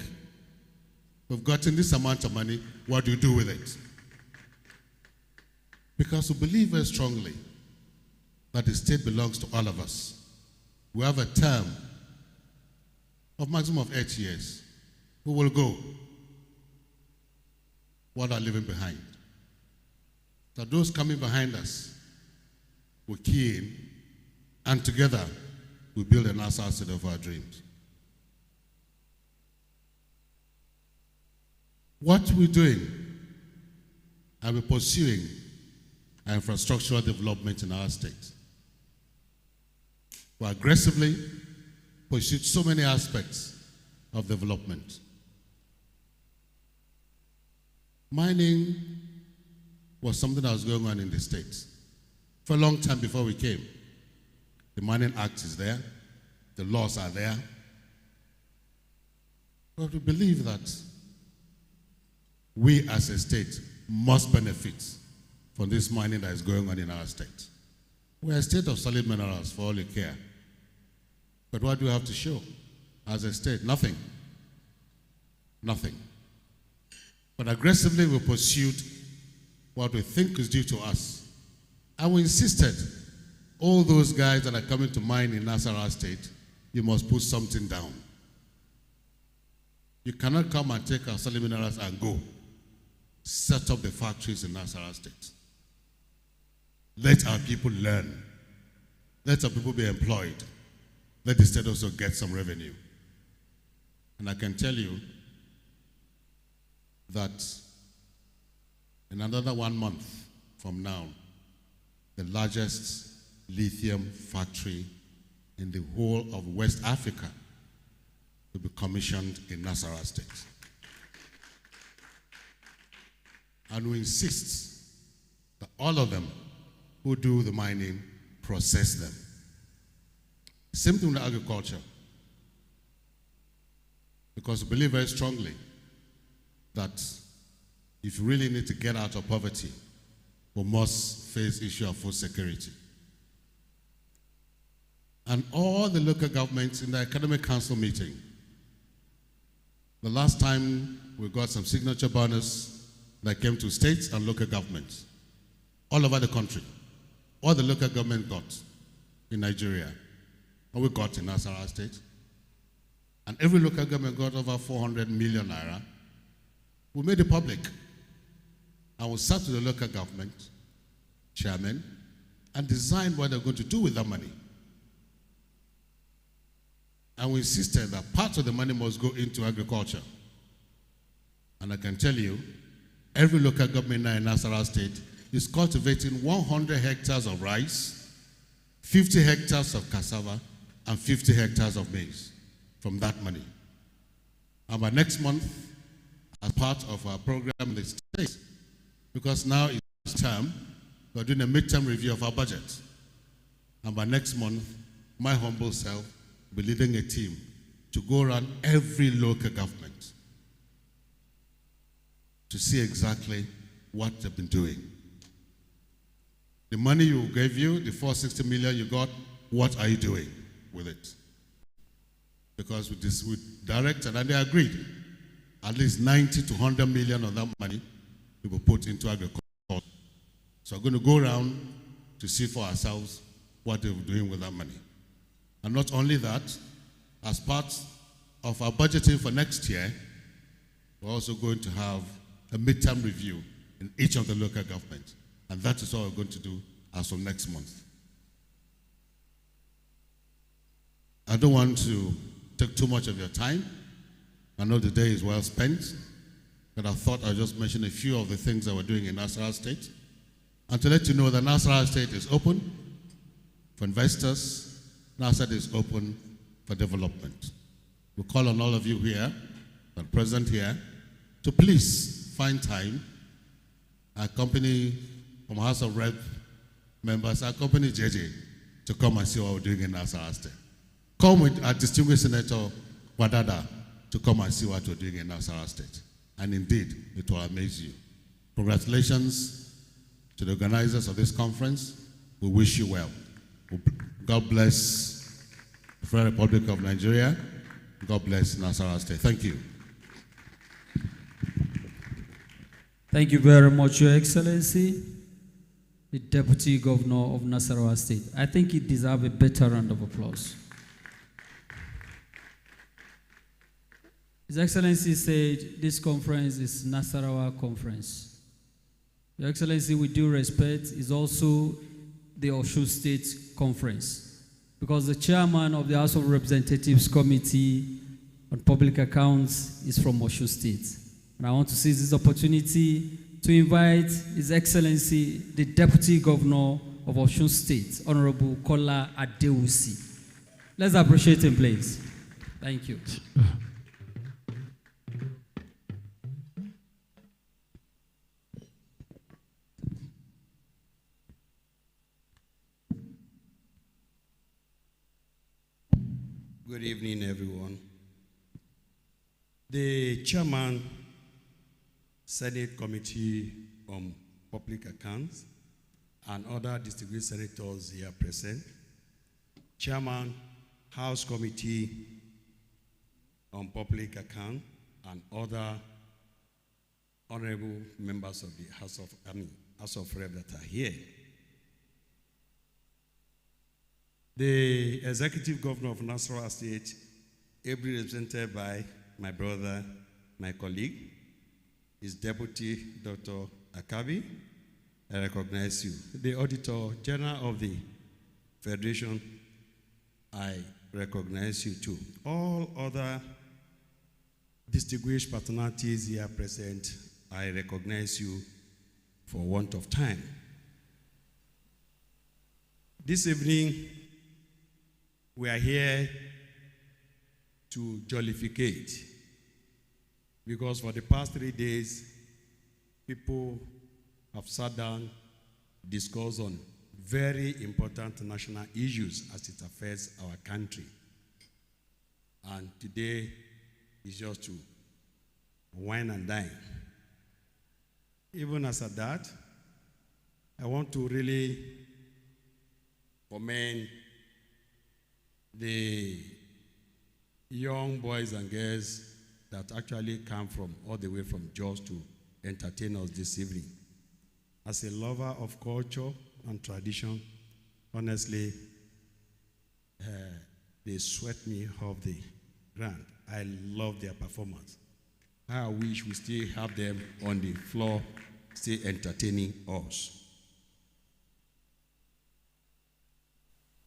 We've gotten this amount of money, what do you do with it? Because we believe very strongly that the state belongs to all of us. We have a term of maximum of 8 years. Who will go? What are leaving behind? That those coming behind us will key in, and together we build a Nassau state of our dreams. What we're doing, and we're pursuing infrastructural development in our state. We aggressively pursued so many aspects of development. Mining was something that was going on in the States for a long time before we came. The Mining Act is there, the laws are there. But we believe that we as a state must benefit from this mining that is going on in our state. We're a state of solid minerals for all you care. But what do we have to show as a state? Nothing. Nothing. But aggressively we pursued what we think is due to us. And we insisted, all those guys that are coming to mine in Nasarawa State, you must put something down. You cannot come and take our solid minerals and go. Set up the factories in Nasarawa State. Let our people learn. Let our people be employed. let the state also get some revenue. And I can tell you that in another 1 month from now, the largest lithium factory in the whole of West Africa will be commissioned in Nasarawa State. And we insist that all of them who do the mining process them. Same thing with agriculture. Because we believe very strongly that if you really need to get out of poverty, we must face the issue of food security. And all the local governments in the Academic Council meeting, the last time we got some signature bonus that came to states and local governments all over the country. All the local government got in Nigeria, and we got in Nasarawa State. And every local government got over 400 million naira. We made it public. And we sat with the local government chairman and designed what they're going to do with that money. And we insisted that part of the money must go into agriculture. And I can tell you, every local government now in Nasarawa State is cultivating 100 hectares of rice, 50 hectares of cassava, and 50 hectares of maize from that money. And by next month, as part of our program in the state, because now it's term, we're doing a midterm review of our budget. And by next month, my humble self will be leading a team to go around every local government to see exactly what they've been doing. The money you gave you, the 460 million you got, what are you doing with it? Because with this, we directed and they agreed, at least 90 to 100 million of that money we will put into agriculture. So we're going to go around to see for ourselves what they're doing with that money. And not only that, as part of our budgeting for next year, we're also going to have a midterm review in each of the local governments. And that is what we're going to do as of next month. I don't want to take too much of your time. I know the day is well spent, but I thought I'd just mention a few of the things that we're doing in Nasarawa State. And to let you know that Nasarawa State is open for investors. Nasarawa State is open for development. We call on all of you here, that are present here, to please find time. Accompany from House of Rep members, accompany JJ to come and see what we're doing in Nasarawa State. Come with our distinguished Senator Wadada to come and see what we're doing in Nasarawa State. And indeed, it will amaze you. Congratulations to the organizers of this conference. We wish you well. God bless the Federal Republic of Nigeria. God bless Nasarawa State. Thank you.
Thank you very much, Your Excellency, the Deputy Governor of Nasarawa State. I think he deserves a better round of applause. His Excellency said this conference is Nasarawa Conference. Your Excellency, with due respect, is also the Osun State Conference, because the chairman of the House of Representatives Committee on Public Accounts is from Osun State. And I want to seize this opportunity to invite His Excellency, the Deputy Governor of Osun State, Honorable Kola Adewusi. Let's appreciate him, please. Thank you.
Good evening, everyone. The chairman, Senate Committee on Public Accounts, and other distinguished senators here present, Chairman, House Committee on Public Accounts, and other honorable members of the House of Reps that are here. The Executive Governor of Nasarawa State, ably represented by my brother, my colleague, his Deputy Dr. Akabi, I recognize you. The Auditor General of the Federation, I recognize you too. All other distinguished personalities here present, I recognize you for want of time. This evening, we are here to jollificate, because for the past 3 days, people have sat down, discussed on very important national issues as it affects our country. And today is just to wine and dine. Even as at that, I want to really commend the young boys and girls that actually come from all the way from Jos to entertain us this evening. As a lover of culture and tradition, honestly, they sweat me off the ground. I love their performance. I wish we still have them on the floor, still entertaining us.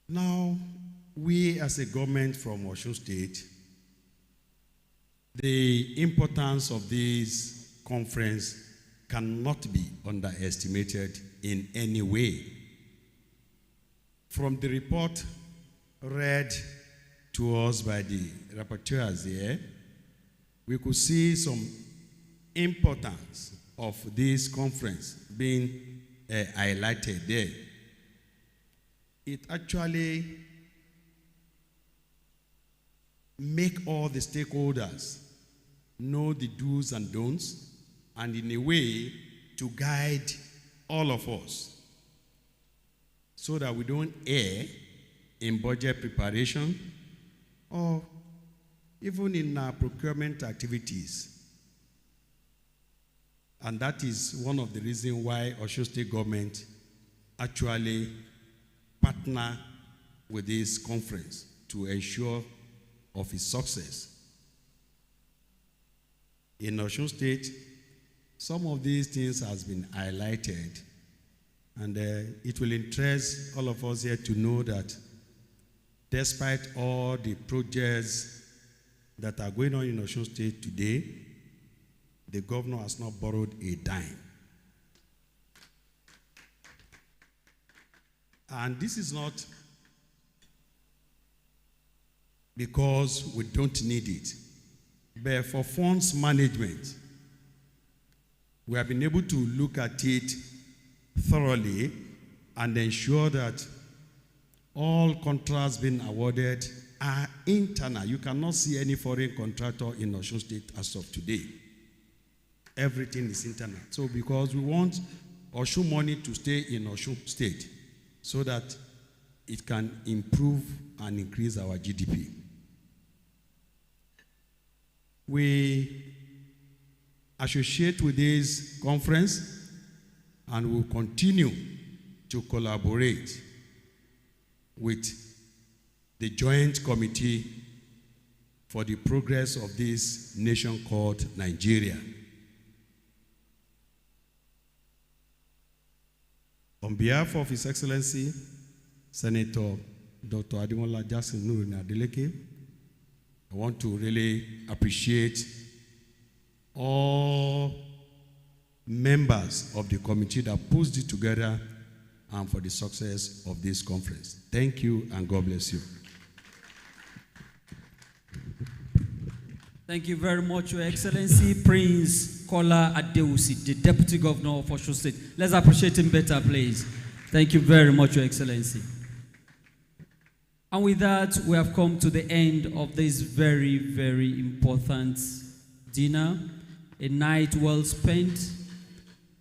Now, we as a government from Osun State, the importance of this conference cannot be underestimated in any way. From the report read to us by the rapporteurs here, we could see some importance of this conference being highlighted there. It actually make all the stakeholders know the do's and don'ts, and in a way to guide all of us so that we don't err in budget preparation or even in our procurement activities. And that is one of the reasons why Osun State government actually partner with this conference to ensure of its success. In Osun State, some of these things has been highlighted, and it will interest all of us here to know that despite all the projects that are going on in Osun State today, the governor has not borrowed a dime. And this is not because we don't need it, but for funds management, we have been able to look at it thoroughly and ensure that all contracts being awarded are internal. You cannot see any foreign contractor in Osun State as of today. Everything is internal. So because we want Osun money to stay in Osun State so that it can improve and increase our GDP. We associate with this conference and will continue to collaborate with the joint committee for the progress of this nation called Nigeria. On behalf of His Excellency, Senator Dr. Ademola Jackson Nurin Adeleke, I want to really appreciate all members of the committee that put it together and for the success of this conference. Thank you and God bless you.
Thank you very much, Your Excellency, Prince Kola Adeusi, the Deputy Governor of Osun State. Let's appreciate him better, please. Thank you very much, Your Excellency. And with that, we have come to the end of this very, very important dinner, a night well spent.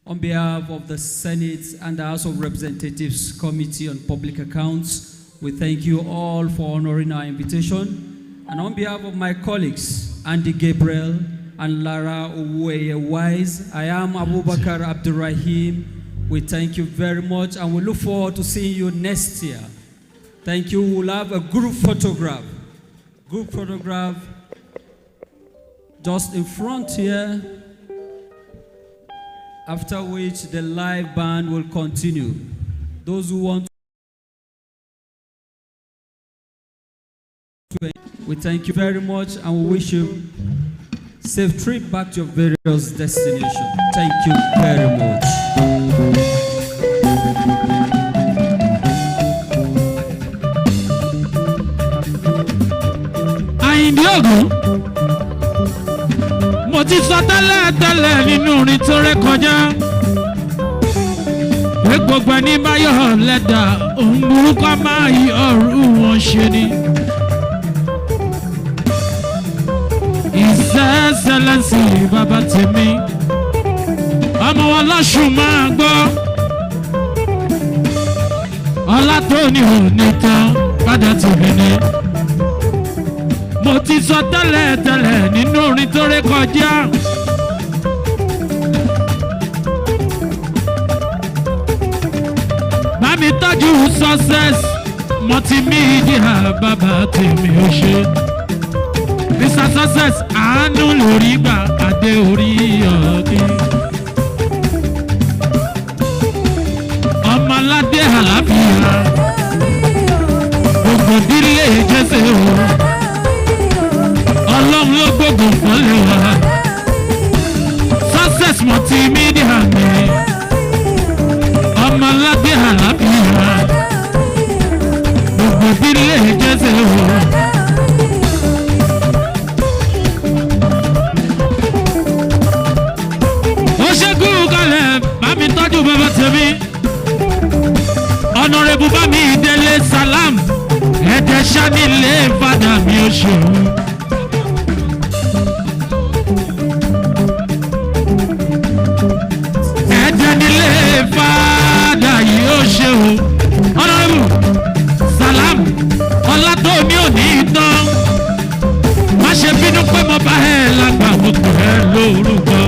On behalf of the Senate and the House of Representatives Committee on Public Accounts, we thank you all for honoring our invitation. And on behalf of my colleagues, Andy Gabriel and Lara Uweye-Wise, I am Abubakar Abdurrahim. We thank you very much and we look forward to seeing you next year. Thank you. We'll have a group photograph. Group photograph just in front here, after which the live band will continue. Those who want We thank you very much and we wish you safe trip back to your various destinations. Thank you very much.
Àyìndé Ògún, mo ti sọ tẹ́lẹ̀ nínú orin tó ré kọjá. Pé gbogbo ẹni bá yọ̀ lẹ́dà, òun burúkú máa yí ọ̀rú wọn ṣe ni. His Excellency bàbá tèmi, ọmọ wọn lọ́sùn máa gbọ́. Ọlá tó ní òní tán padà tèmi ni. Mo ti sọ tẹ́lẹ̀ nínú orin tó ré kọjá. Bá mi tọ́jú success multimedia bàbá tèmi ó ṣe. Mr. Success àánú lórí gbà adé orí ọ̀dí. Ọmọládé àlàáfíà gbogbo ìdílé Jésè o. Ọlọ́run ló gbógun fọ́lẹ̀ wá. Success multimedia mi. Ọmọládé àlàáfíà gbogbo ìdílé Jésè o. Bami tọ́jú bàbá tèmi Honorable Bami Délé Salam ẹ̀jẹ̀ sanilé fada mi ò ṣeun. ẹ̀jẹ̀ nílé fada yìí ò ṣeun. Honorable Salam ọlátọ́mi ò ní tán má ṣe bínú pé mo bá ẹ lágbà mo pè é lórúkọ.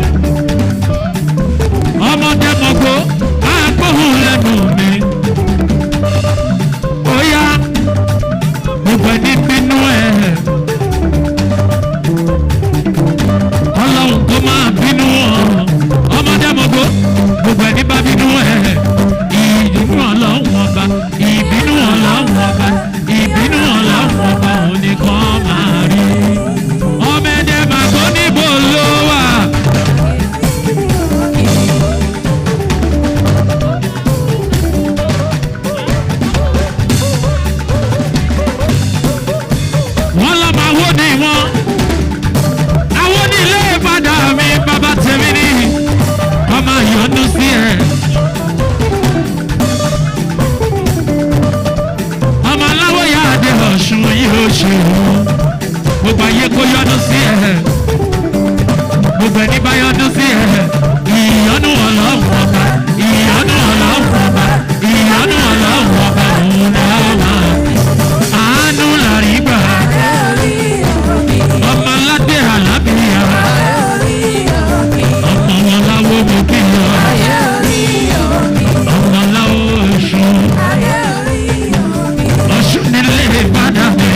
Ọmọdé mọ̀gbó máa gbóhùn lẹ́nu mi. Ó yá gbogbo ẹni bínú ẹ̀. Ọlọ́run kó máa bínú wọn. Ọmọdé mọ̀gbó gbogbo ẹni bá bínú ẹ̀. Ìbínú Ọlọ́run ọba, ìbínú Ọlọ́run ọba, ìbínú Ọlọ́run ọba òun nìkan máa rí. Ọmọdé mọ̀gbó níbo ló wà? Gbogbo ayé kó yọ́nú sí ẹ̀, gbogbo ẹni bá yọ́nú sí ẹ̀, ìyọ́nú Ọlọ́run ọba, ìyọ́nú Ọlọ́run ọba, ìyọ́nú Ọlọ́run ọba òun náà wà. Àánú làrí gbà, ọmọ aládé àlábìyà, ọmọ wọn láwo mo bí lọ, ọmọ láwo Ọ̀ṣun nílé Ìbàdàn mi.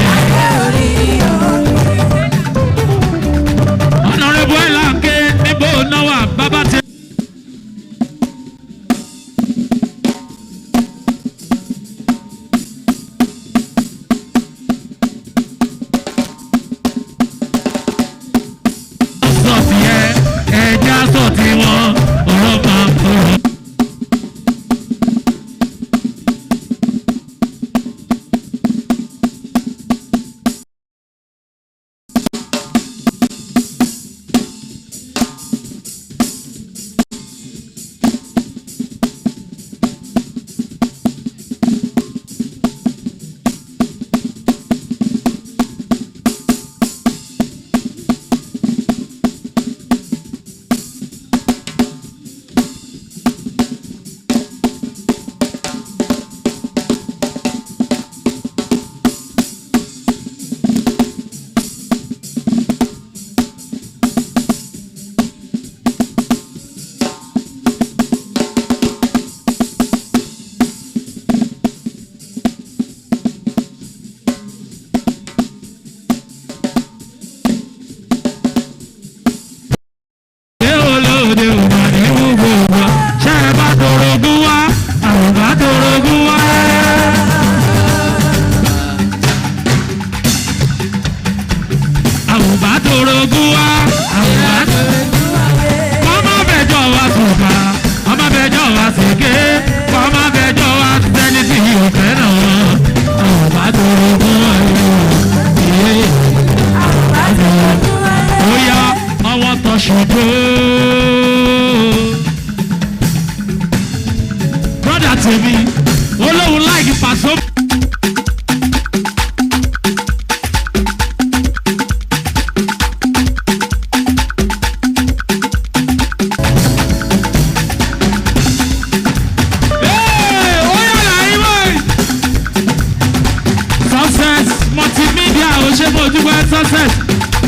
dorogún wá. Mama bẹjọ́ wa sùkà, mama bẹjọ́ wa sèké, mama bẹjọ́ wa sẹ́ni tí yóò fẹ́ náà. Àwọn bá dorogún wá yóò. Ó yá ọwọ́ tọ̀ ṣùgbọ́n. Brother tèmi, olóhùn láìkí pàṣọ. Success,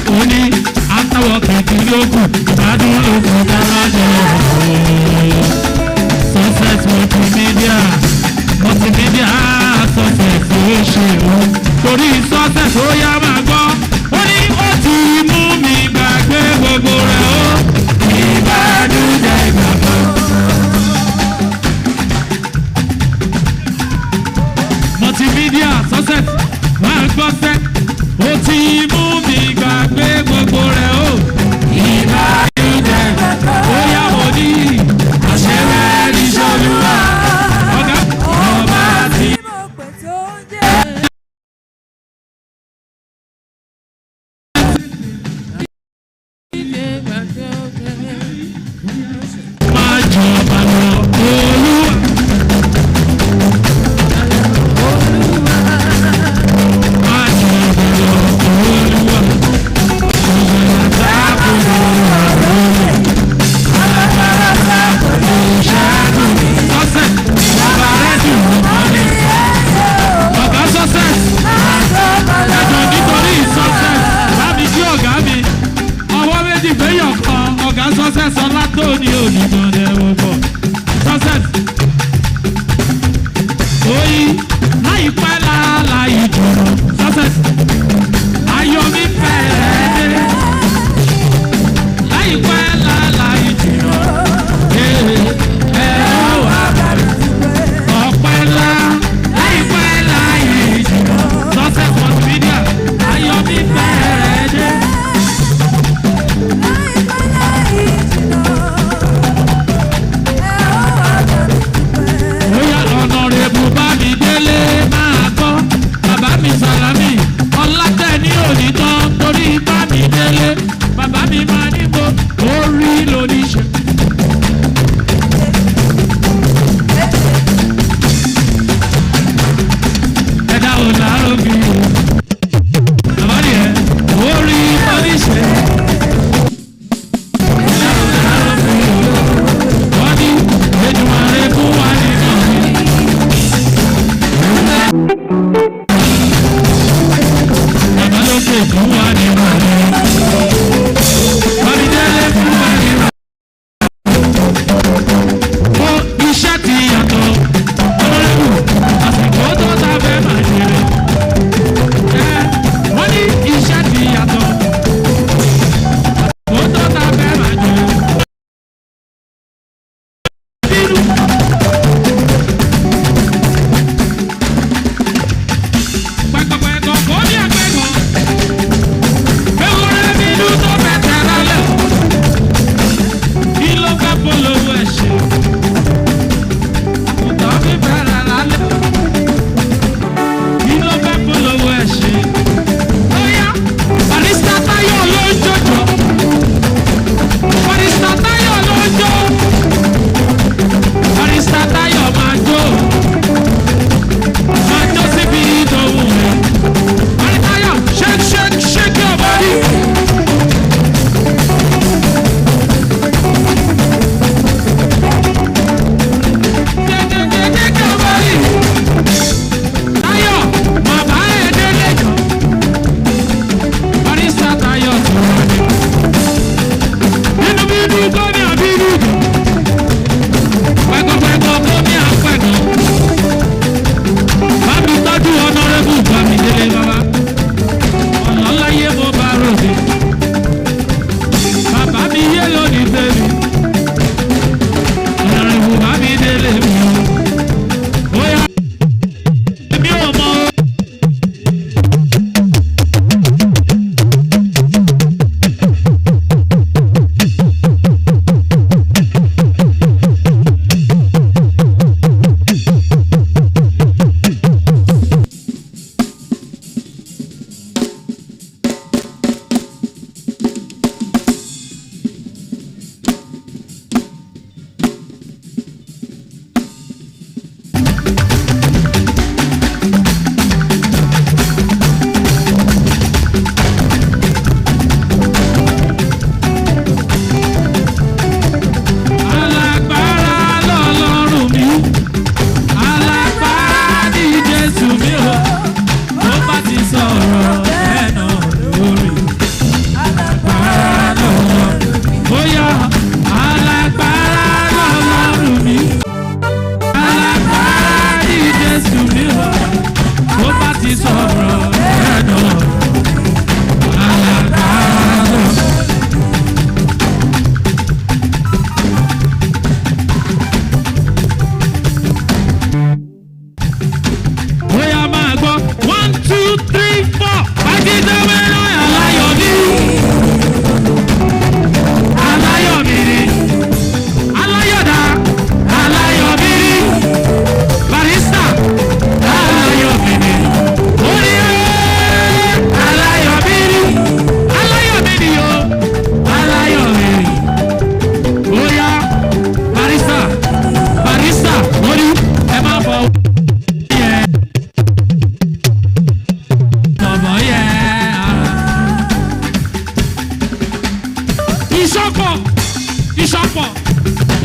only after working local, I don't know for success multimedia, success, torí success ó yá máa gbọ́, ó ní ó ti mú mi gbàgbé gbogbo rẹ̀ ó, ìbànújẹ́ ìgbàgbọ́. Multimedia success, máa gbọ́ sẹ́. Ó ti mú mi gbàgbé gbogbo rẹ̀ ó. Ìbànújẹ́ ó yá mo ní àṣẹwẹ́ ní sọ́lúwà. Ọ̀gá ọba tí mo pè tó ń jẹ́. Máa jọba lọ Olúwa. Máa jọba lọ Olúwa.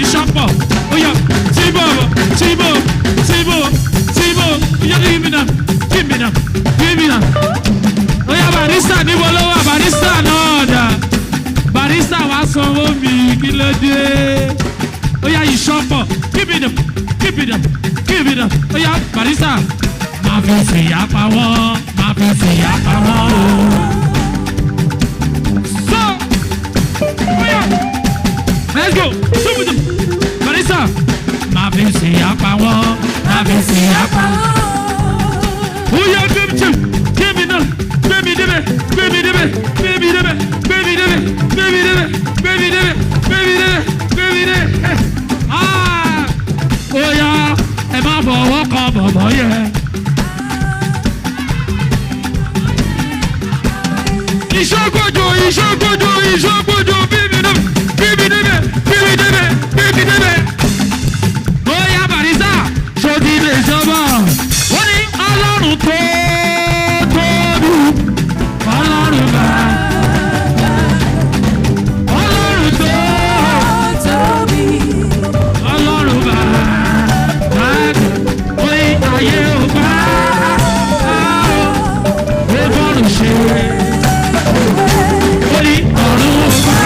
Ìṣọ̀pọ̀, ó yá, Tibo, you give me them. Ó yá, barista níbo ló wà, barista náà dà. Barista wá sanwó mi, kí ló dé? Ó yá, ìṣọ̀pọ̀, give me them. Ó yá, barista, máa fi fìyà pa wọ́n o. Let's go. Marisa. Ma fi se apa won. Oh yeah, give me no. Baby debe. Ah. Oh yeah, e ma fọwọ́ kan bọ̀bọ̀ yẹn. Ìṣọ́gbọ́dọ̀, baby debe. Bóyá barista, ṣòdì lè ṣọ́bọ̀. Wọ́n ní ọlọ́run tó tóbi. Ọlọ́run bá. Ọlọ́run tó tóbi. Ọlọ́run bá. Oye ayé ò bá. Ó bọ́rùn ṣe. Oye ọ̀run ò bá.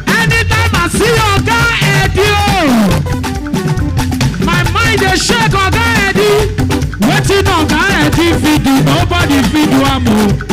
Anytime I see Oga Eddie, my mind dey shake Oga Eddie. Wetin Oga Eddie fit do, nobody fit do am o.